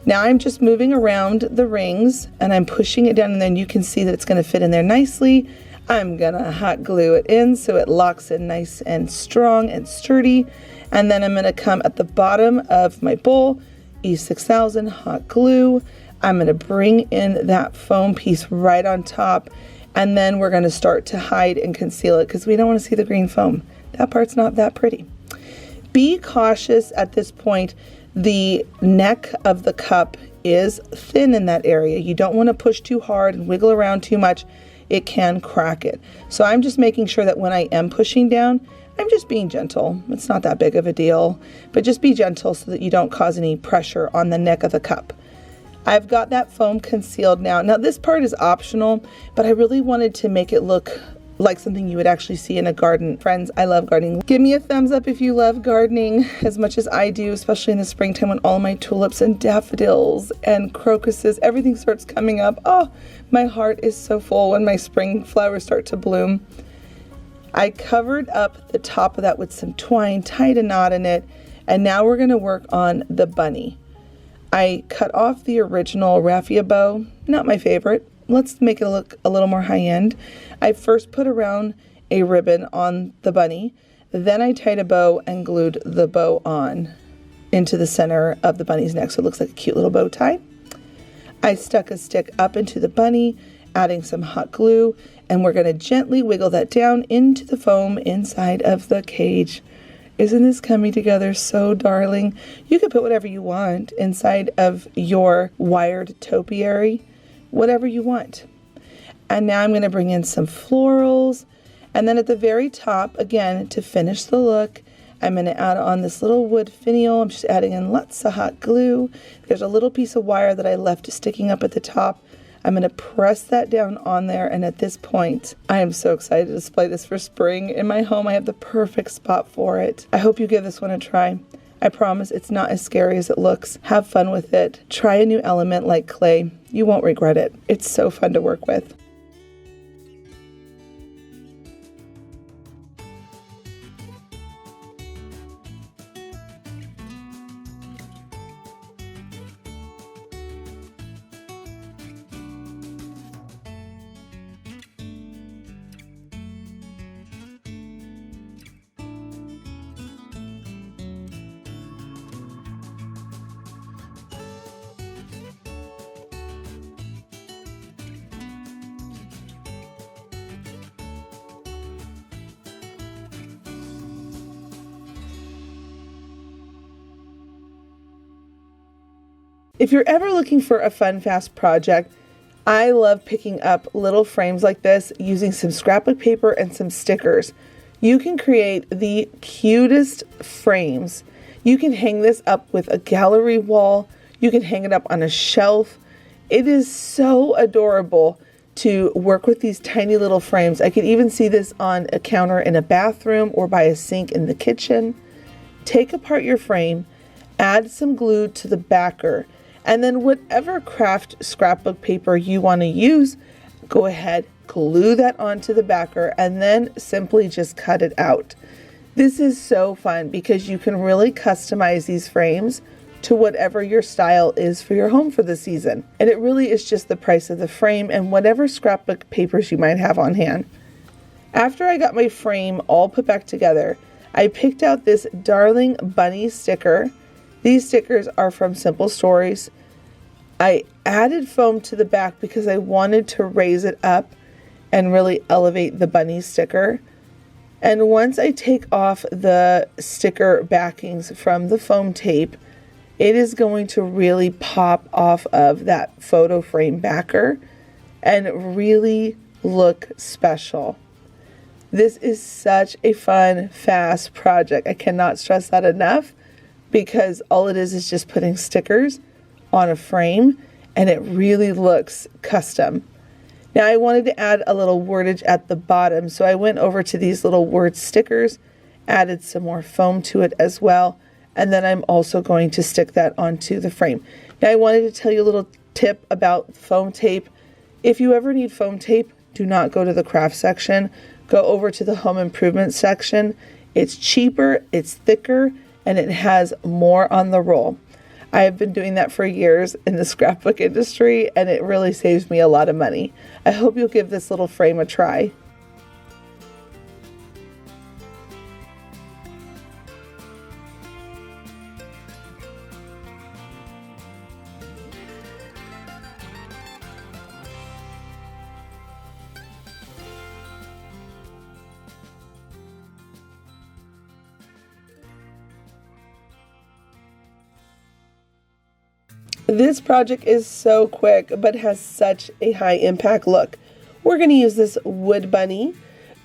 Now I'm just moving around the rings and I'm pushing it down, and then you can see that it's going to fit in there nicely. I'm going to hot glue it in so it locks in nice and strong and sturdy. And then I'm going to come at the bottom of my bowl, E6000 hot glue. I'm going to bring in that foam piece right on top, and then we're going to start to hide and conceal it because we don't want to see the green foam. That part's not that pretty. Be cautious at this point. The neck of the cup is thin in that area. You don't want to push too hard and wiggle around too much. It can crack it. So I'm just making sure that when I am pushing down, I'm just being gentle. It's not that big of a deal, but just be gentle so that you don't cause any pressure on the neck of the cup. I've got that foam concealed now. Now this part is optional, but I really wanted to make it look like something you would actually see in a garden. Friends, I love gardening. Give me a thumbs up if you love gardening as much as I do, especially in the springtime when all my tulips and daffodils and crocuses, everything starts coming up. Oh, my heart is so full when my spring flowers start to bloom. I covered up the top of that with some twine, tied a knot in it, and now we're going to work on the bunny. I cut off the original raffia bow, not my favorite. Let's make it look a little more high-end. I first put around a ribbon on the bunny, Then I tied a bow and glued the bow on into the center of the bunny's neck so it looks like a cute little bow tie. I stuck a stick up into the bunny, adding some hot glue, and we're going to gently wiggle that down into the foam inside of the cage. Isn't this coming together so darling? You can put whatever you want inside of your wired topiary, whatever you want. And now I'm going to bring in some florals, and then at the very top, again, to finish the look, I'm going to add on this little wood finial. I'm just adding in lots of hot glue. There's a little piece of wire that I left sticking up at the top. I'm going to press that down on there, and at this point, I am so excited to display this for spring. In my home, I have the perfect spot for it. I hope you give this one a try. I promise it's not as scary as it looks. Have fun with it. Try a new element like clay. You won't regret it. It's so fun to work with. If you're ever looking for a fun, fast project, I love picking up little frames like this using some scrapbook paper and some stickers. You can create the cutest frames. You can hang this up with a gallery wall. You can hang it up on a shelf. It is so adorable to work with these tiny little frames. I could even see this on a counter in a bathroom or by a sink in the kitchen. Take apart your frame, add some glue to the backer, and then whatever craft scrapbook paper you want to use, go ahead, glue that onto the backer, and then simply just cut it out. This is so fun because you can really customize these frames to whatever your style is for your home for the season. And it really is just the price of the frame and whatever scrapbook papers you might have on hand. After I got my frame all put back together, I picked out this darling bunny sticker. These stickers are from Simple Stories. I added foam to the back because I wanted to raise it up and really elevate the bunny sticker. And once I take off the sticker backings from the foam tape, it is going to really pop off of that photo frame backer and really look special. This is such a fun, fast project. I cannot stress that enough, because all it is just putting stickers on a frame, and it really looks custom. Now I wanted to add a little wordage at the bottom, so I went over to these little word stickers, added some more foam to it as well, and then I'm also going to stick that onto the frame. Now I wanted to tell you a little tip about foam tape. If you ever need foam tape, do not go to the craft section. Go over to the home improvement section. It's cheaper, it's thicker, and it has more on the roll. I have been doing that for years in the scrapbook industry, and it really saves me a lot of money. I hope you'll give this little frame a try. This project is so quick, but has such a high impact look. We're going to use this wood bunny,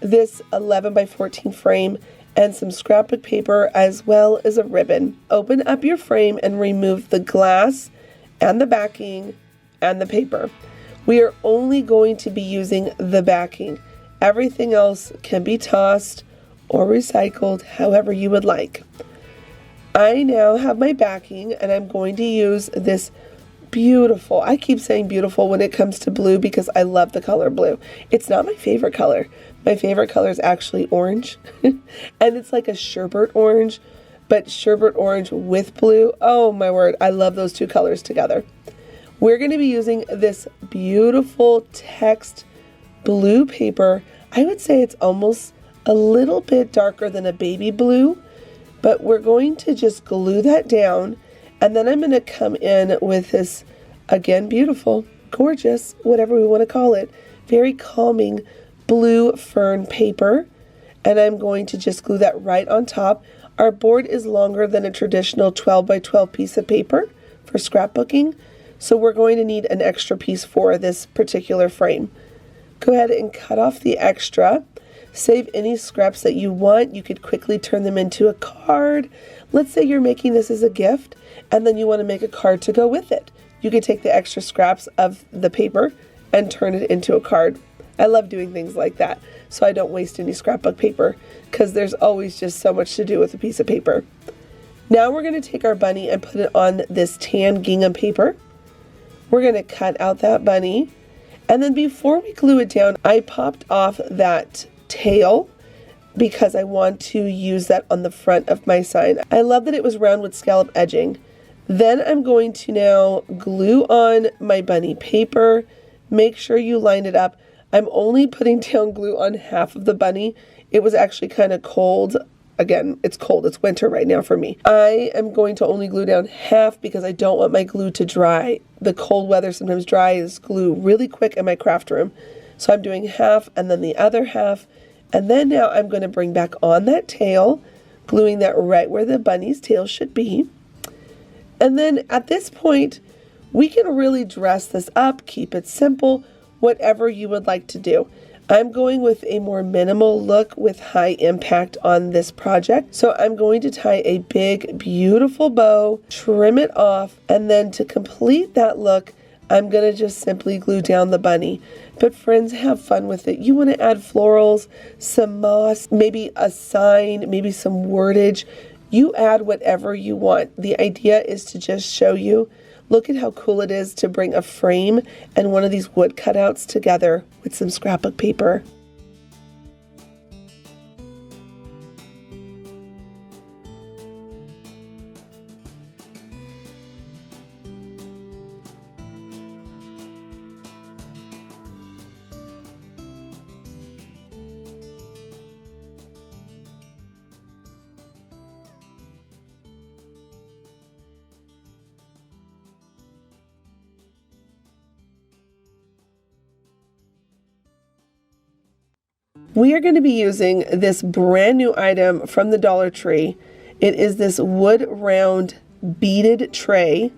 this 11 by 14 frame, and some scrapbook paper as well as a ribbon. Open up your frame and remove the glass and the backing and the paper. We are only going to be using the backing. Everything else can be tossed or recycled however you would like. I now have my backing, and I'm going to use this beautiful, I keep saying beautiful when it comes to blue because I love the color blue. It's not my favorite color. My favorite color is actually orange, and it's like a sherbet orange, but sherbet orange with blue. Oh my word, I love those two colors together. We're going to be using this beautiful text blue paper. I would say it's almost a little bit darker than a baby blue, but we're going to just glue that down, and then I'm going to come in with this, again, beautiful, gorgeous, whatever we want to call it, very calming blue fern paper, and I'm going to just glue that right on top. Our board is longer than a traditional 12 by 12 piece of paper for scrapbooking, so we're going to need an extra piece for this particular frame. Go ahead and cut off the extra. Save any scraps that you want. You could quickly turn them into a card. Let's say you're making this as a gift and then you want to make a card to go with it. You could take the extra scraps of the paper and turn it into a card. I love doing things like that, so I don't waste any scrapbook paper because there's always just so much to do with a piece of paper. Now we're going to take our bunny and put it on this tan gingham paper. We're going to cut out that bunny, and then before we glue it down, I popped off that tail because I want to use that on the front of my sign. I love that it was round with scallop edging. Then I'm going to now glue on my bunny paper. Make sure you line it up. I'm only putting down glue on half of the bunny. It was actually kind of cold. Again, it's cold. It's winter right now for me. I am going to only glue down half because I don't want my glue to dry. The cold weather sometimes dries glue really quick in my craft room. So I'm doing half and then the other half. And then now I'm going to bring back on that tail, gluing that right where the bunny's tail should be. And then at this point, we can really dress this up, keep it simple, whatever you would like to do. I'm going with a more minimal look with high impact on this project. So I'm going to tie a big, beautiful bow, trim it off, and then to complete that look, I'm going to just simply glue down the bunny. But friends, have fun with it. You want to add florals, some moss, maybe a sign, maybe some wordage. You add whatever you want. The idea is to just show you, look at how cool it is to bring a frame and one of these wood cutouts together with some scrapbook paper. We are going to be using this brand new item from the Dollar Tree. It is this wood round beaded tray,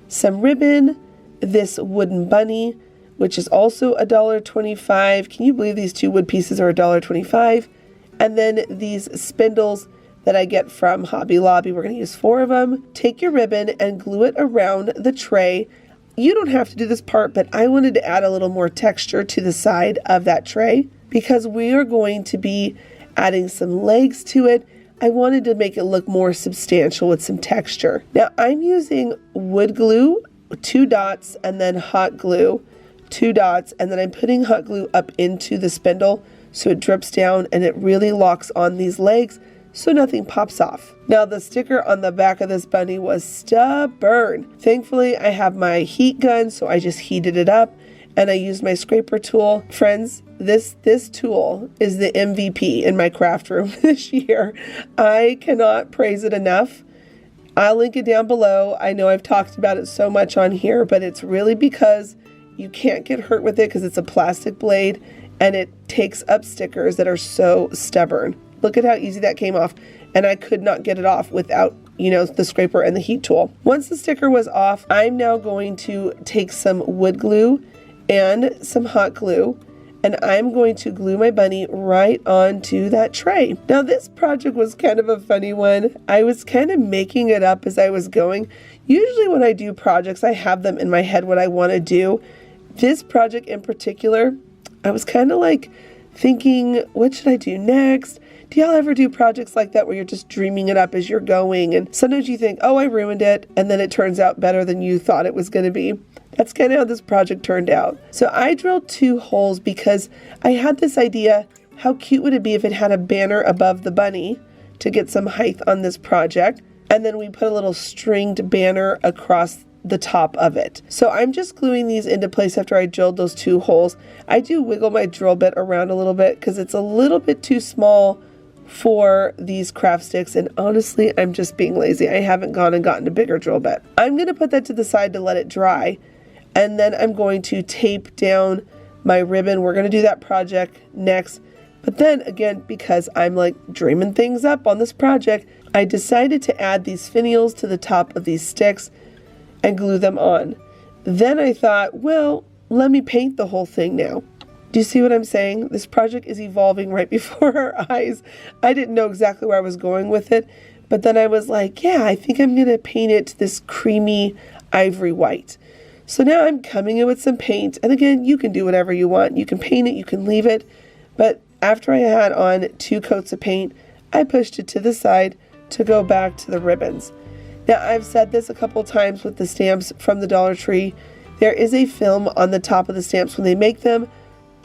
some ribbon, this wooden bunny, which is also $1.25. Can you believe these two wood pieces are $1.25? And then these spindles that I get from Hobby Lobby. We're going to use 4 of them. Take your ribbon and glue it around the tray. You don't have to do this part, but I wanted to add a little more texture to the side of that tray, because we are going to be adding some legs to it. I wanted to make it look more substantial with some texture. Now I'm using wood glue, 2 dots, and then hot glue, 2 dots, and then I'm putting hot glue up into the spindle so it drips down and it really locks on these legs so nothing pops off. Now the sticker on the back of this bunny was stubborn. Thankfully I have my heat gun, so I just heated it up and I used my scraper tool. Friends, this tool is the MVP in my craft room this year. I cannot praise it enough. I'll link it down below. I know I've talked about it so much on here, but it's really because you can't get hurt with it because it's a plastic blade and it takes up stickers that are so stubborn. Look at how easy that came off, and I could not get it off without, the scraper and the heat tool. Once the sticker was off, I'm now going to take some wood glue and some hot glue, and I'm going to glue my bunny right onto that tray. Now this project was kind of a funny one. I was kind of making it up as I was going. Usually when I do projects, I have them in my head what I want to do. This project in particular, I was kind of like thinking, what should I do next? Do y'all ever do projects like that where you're just dreaming it up as you're going, and sometimes you think, oh, I ruined it, and then it turns out better than you thought it was going to be? That's kind of how this project turned out. So I drilled 2 holes because I had this idea, how cute would it be if it had a banner above the bunny to get some height on this project, and then we put a little stringed banner across the top of it. So I'm just gluing these into place after I drilled those 2 holes. I do wiggle my drill bit around a little bit because it's a little bit too small for these craft sticks, and honestly I'm just being lazy. I haven't gone and gotten a bigger drill bit. I'm going to put that to the side to let it dry, and then I'm going to tape down my ribbon. We're going to do that project next, but then again, because I'm like dreaming things up on this project, I decided to add these finials to the top of these sticks and glue them on. Then I thought, well, let me paint the whole thing now. Do you see what I'm saying? This project is evolving right before our eyes. I didn't know exactly where I was going with it, but then I was like, yeah, I think I'm going to paint it this creamy ivory white. So now I'm coming in with some paint, and again, you can do whatever you want. You can paint it, you can leave it, but after I had on 2 coats of paint, I pushed it to the side to go back to the ribbons. Now, I've said this a couple times with the stamps from the Dollar Tree. There is a film on the top of the stamps when they make them,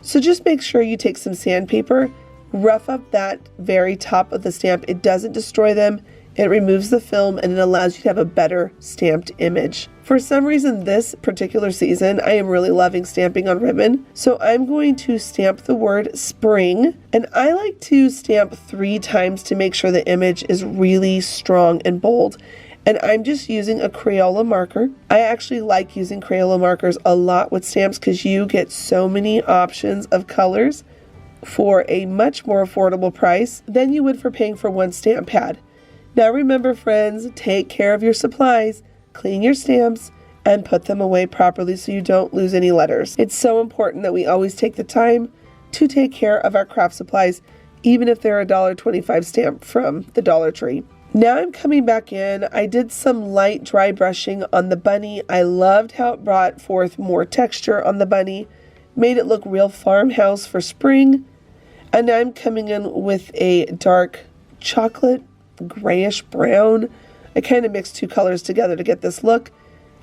so just make sure you take some sandpaper, rough up that very top of the stamp. It doesn't destroy them, it removes the film, and it allows you to have a better stamped image. For some reason this particular season, I am really loving stamping on ribbon, so I'm going to stamp the word spring, and I like to stamp 3 times to make sure the image is really strong and bold. And I'm just using a Crayola marker. I actually like using Crayola markers a lot with stamps because you get so many options of colors for a much more affordable price than you would for paying for 1 stamp pad. Now remember, friends, take care of your supplies, clean your stamps, and put them away properly so you don't lose any letters. It's so important that we always take the time to take care of our craft supplies, even if they're a $1.25 stamp from the Dollar Tree. Now I'm coming back in. I did some light dry brushing on the bunny. I loved how it brought forth more texture on the bunny, made it look real farmhouse for spring. And now I'm coming in with a dark chocolate, grayish brown. I kind of mixed 2 colors together to get this look.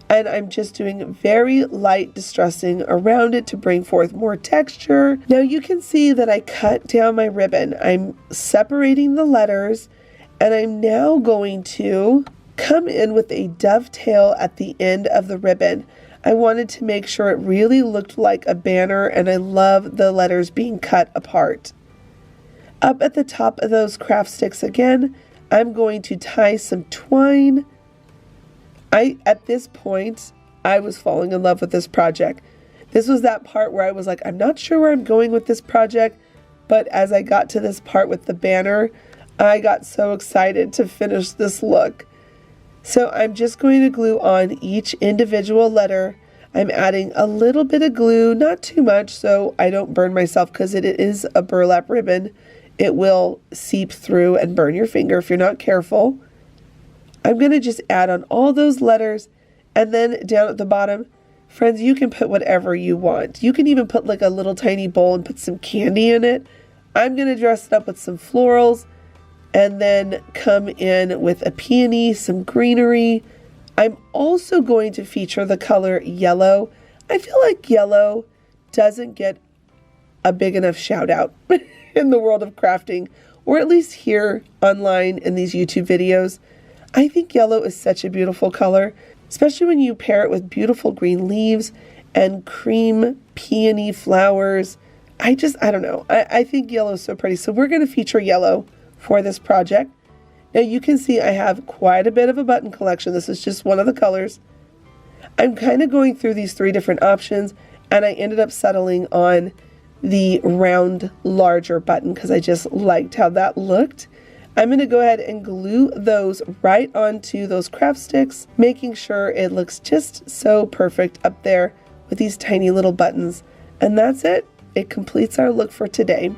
And I'm just doing very light distressing around it to bring forth more texture. Now you can see that I cut down my ribbon. I'm separating the letters. And I'm now going to come in with a dovetail at the end of the ribbon. I wanted to make sure it really looked like a banner, and I love the letters being cut apart. Up at the top of those craft sticks again, I'm going to tie some twine. At this point, I was falling in love with this project. This was that part where I was like, I'm not sure where I'm going with this project, but as I got to this part with the banner, I got so excited to finish this look. So I'm just going to glue on each individual letter. I'm adding a little bit of glue, not too much so I don't burn myself, because it is a burlap ribbon. It will seep through and burn your finger if you're not careful. I'm going to just add on all those letters, and then down at the bottom, friends, you can put whatever you want. You can even put like a little tiny bowl and put some candy in it. I'm going to dress it up with some florals, and then come in with a peony, some greenery. I'm also going to feature the color yellow. I feel like yellow doesn't get a big enough shout out in the world of crafting, or at least here online in these YouTube videos. I think yellow is such a beautiful color, especially when you pair it with beautiful green leaves and cream peony flowers. I don't know. I think yellow is so pretty. So we're going to feature yellow for this project. Now you can see I have quite a bit of a button collection. This is just one of the colors. I'm kind of going through these 3 different options, and I ended up settling on the round, larger button because I just liked how that looked. I'm going to go ahead and glue those right onto those craft sticks, making sure it looks just so perfect up there with these tiny little buttons. And that's it. It completes our look for today.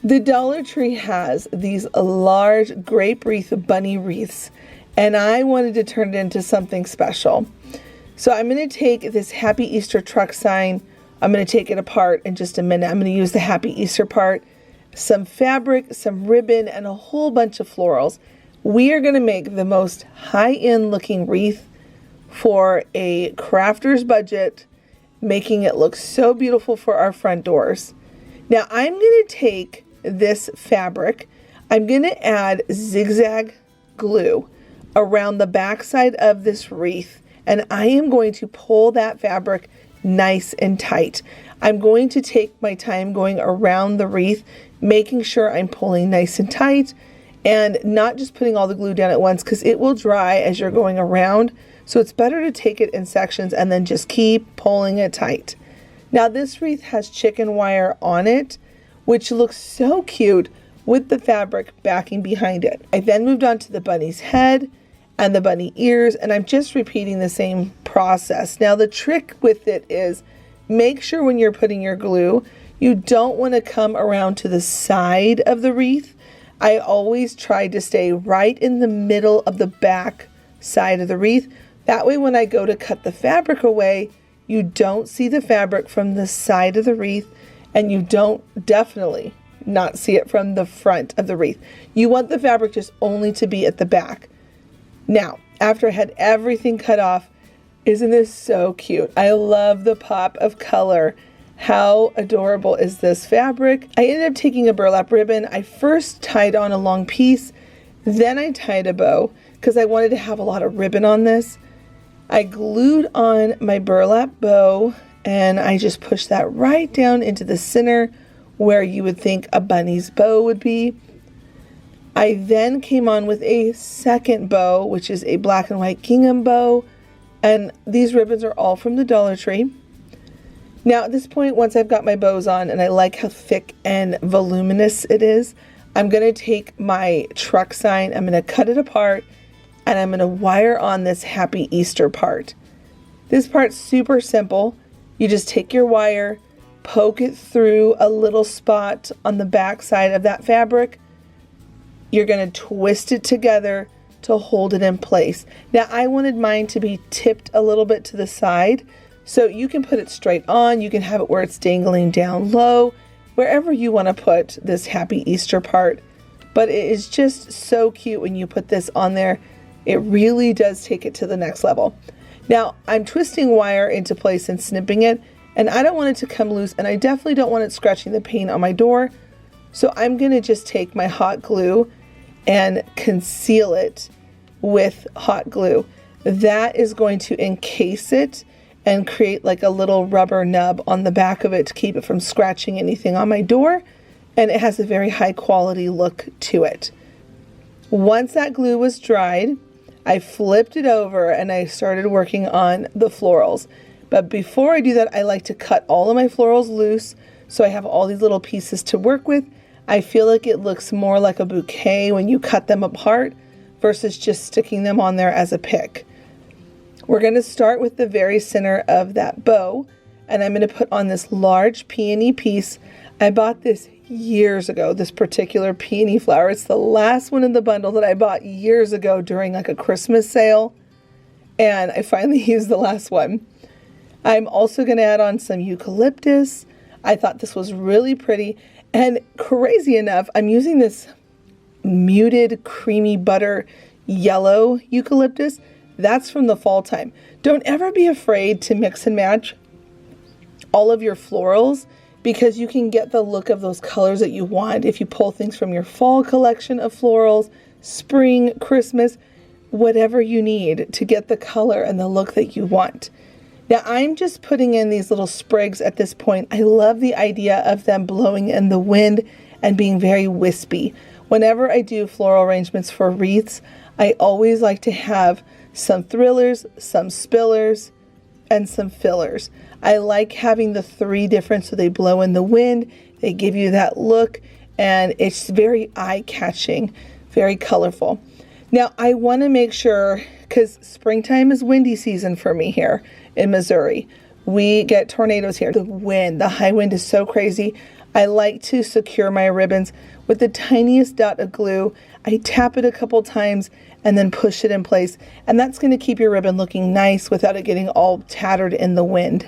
The Dollar Tree has these large grape wreath bunny wreaths, and I wanted to turn it into something special. So I'm going to take this Happy Easter truck sign. I'm going to take it apart in just a minute. I'm going to use the Happy Easter part, some fabric, some ribbon, and a whole bunch of florals. We are going to make the most high-end looking wreath for a crafter's budget, making it look so beautiful for our front doors. Now I'm going to take this fabric, I'm going to add zigzag glue around the back side of this wreath, and I am going to pull that fabric nice and tight. I'm going to take my time going around the wreath, making sure I'm pulling nice and tight and not just putting all the glue down at once, because it will dry as you're going around. So it's better to take it in sections and then just keep pulling it tight. Now this wreath has chicken wire on it, which looks so cute with the fabric backing behind it. I then moved on to the bunny's head and the bunny ears, and I'm just repeating the same process. Now the trick with it is make sure when you're putting your glue, you don't want to come around to the side of the wreath. I always try to stay right in the middle of the back side of the wreath. That way when I go to cut the fabric away, you don't see the fabric from the side of the wreath, and you don't definitely not see it from the front of the wreath. You want the fabric just only to be at the back. Now, after I had everything cut off, isn't this so cute? I love the pop of color. How adorable is this fabric? I ended up taking a burlap ribbon. I first tied on a long piece, then I tied a bow because I wanted to have a lot of ribbon on this. I glued on my burlap bow, and I just pushed that right down into the center where you would think a bunny's bow would be. I then came on with a second bow, which is a black and white gingham bow, and these ribbons are all from the Dollar Tree. Now at this point, once I've got my bows on and I like how thick and voluminous it is, I'm going to take my truck sign, I'm going to cut it apart, and I'm going to wire on this Happy Easter part. This part's super simple. You just take your wire, poke it through a little spot on the back side of that fabric. You're going to twist it together to hold it in place. Now I wanted mine to be tipped a little bit to the side, so you can put it straight on, you can have it where it's dangling down low, wherever you want to put this Happy Easter part. But it is just so cute when you put this on there. It really does take it to the next level. Now I'm twisting wire into place and snipping it, and I don't want it to come loose, and I definitely don't want it scratching the paint on my door. So I'm going to just take my hot glue and conceal it with hot glue. That is going to encase it and create like a little rubber nub on the back of it to keep it from scratching anything on my door, and it has a very high quality look to it. Once that glue was dried, I flipped it over and I started working on the florals. But before I do that, I like to cut all of my florals loose so I have all these little pieces to work with. I feel like it looks more like a bouquet when you cut them apart versus just sticking them on there as a pick. We're going to start with the very center of that bow, and I'm going to put on this large peony piece. I bought this years ago, this particular peony flower. It's the last one in the bundle that I bought years ago during like a Christmas sale, and I finally used the last one. I'm also going to add on some eucalyptus. I thought this was really pretty, and crazy enough, I'm using this muted creamy butter yellow eucalyptus. That's from the fall time. Don't ever be afraid to mix and match all of your florals, because you can get the look of those colors that you want if you pull things from your fall collection of florals, spring, Christmas, whatever you need to get the color and the look that you want. Now I'm just putting in these little sprigs at this point. I love the idea of them blowing in the wind and being very wispy. Whenever I do floral arrangements for wreaths, I always like to have some thrillers, some spillers, and some fillers. I like having the three different so they blow in the wind, they give you that look, and it's very eye-catching, very colorful. Now I want to make sure, because springtime is windy season for me here in Missouri. We get tornadoes here. The wind, the high wind is so crazy. I like to secure my ribbons with the tiniest dot of glue. I tap it a couple times and then push it in place, and that's going to keep your ribbon looking nice without it getting all tattered in the wind.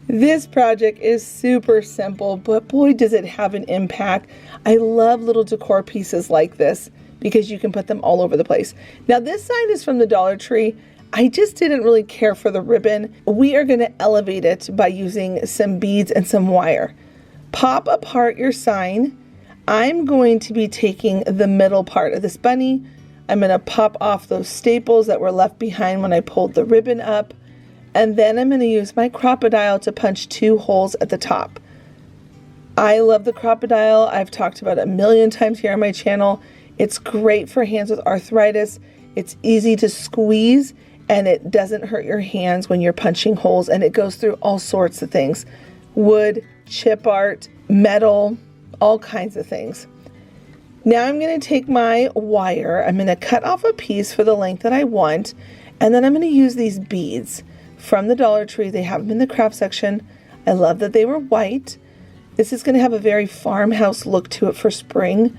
This project is super simple, but boy does it have an impact. I love little decor pieces like this because you can put them all over the place. Now this sign is from the Dollar Tree. I just didn't really care for the ribbon. We are going to elevate it by using some beads and some wire. Pop apart your sign. I'm going to be taking the middle part of this bunny. I'm going to pop off those staples that were left behind when I pulled the ribbon up. And then I'm going to use my Crop-A-Dile to punch 2 holes at the top. I love the Crop-A-Dile. I've talked about it a million times here on my channel. It's great for hands with arthritis. It's easy to squeeze and it doesn't hurt your hands when you're punching holes, and it goes through all sorts of things. Wood, chip art, metal, all kinds of things. Now I'm going to take my wire. I'm going to cut off a piece for the length that I want, and then I'm going to use these beads from the Dollar Tree. They have them in the craft section. I love that they were white. This is going to have a very farmhouse look to it for spring.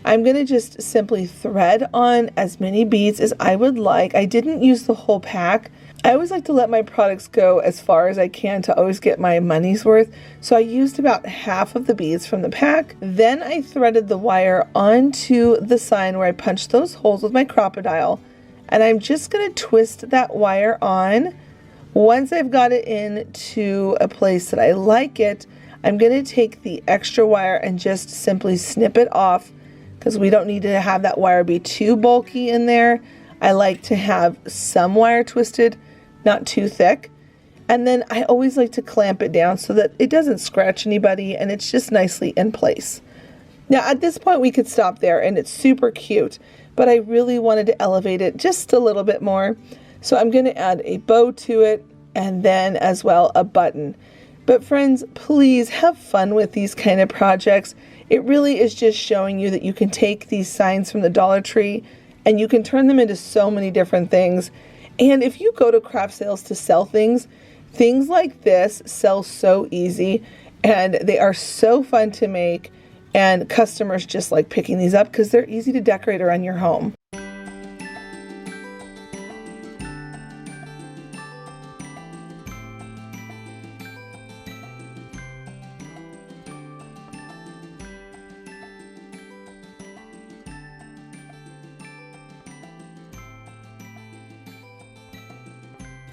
I'm going to just simply thread on as many beads as I would like. I didn't use the whole pack. I always like to let my products go as far as I can to always get my money's worth. So I used about half of the beads from the pack. Then I threaded the wire onto the sign where I punched those holes with my Crop-A-Dile. And I'm just going to twist that wire on. Once I've got it into a place that I like it, I'm going to take the extra wire and just simply snip it off, because we don't need to have that wire be too bulky in there. I like to have some wire twisted, not too thick. And then I always like to clamp it down so that it doesn't scratch anybody and it's just nicely in place. Now at this point we could stop there and it's super cute, but I really wanted to elevate it just a little bit more. So I'm going to add a bow to it and then as well a button. But friends, please have fun with these kind of projects. It really is just showing you that you can take these signs from the Dollar Tree and you can turn them into so many different things. And if you go to craft sales to sell things, things like this sell so easy and they are so fun to make, and customers just like picking these up because they're easy to decorate around your home.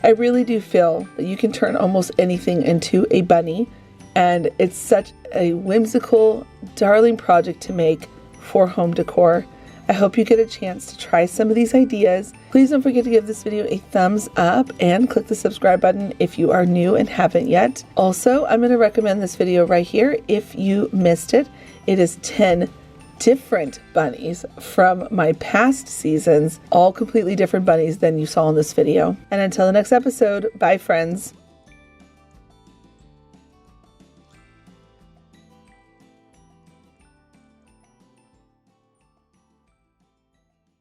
I really do feel that you can turn almost anything into a bunny, and it's such a whimsical, darling project to make for home decor. I hope you get a chance to try some of these ideas. Please don't forget to give this video a thumbs up and click the subscribe button if you are new and haven't yet. Also, I'm going to recommend this video right here if you missed it. It is 10 different bunnies from my past seasons, all completely different bunnies than you saw in this video. And until the next episode, bye friends.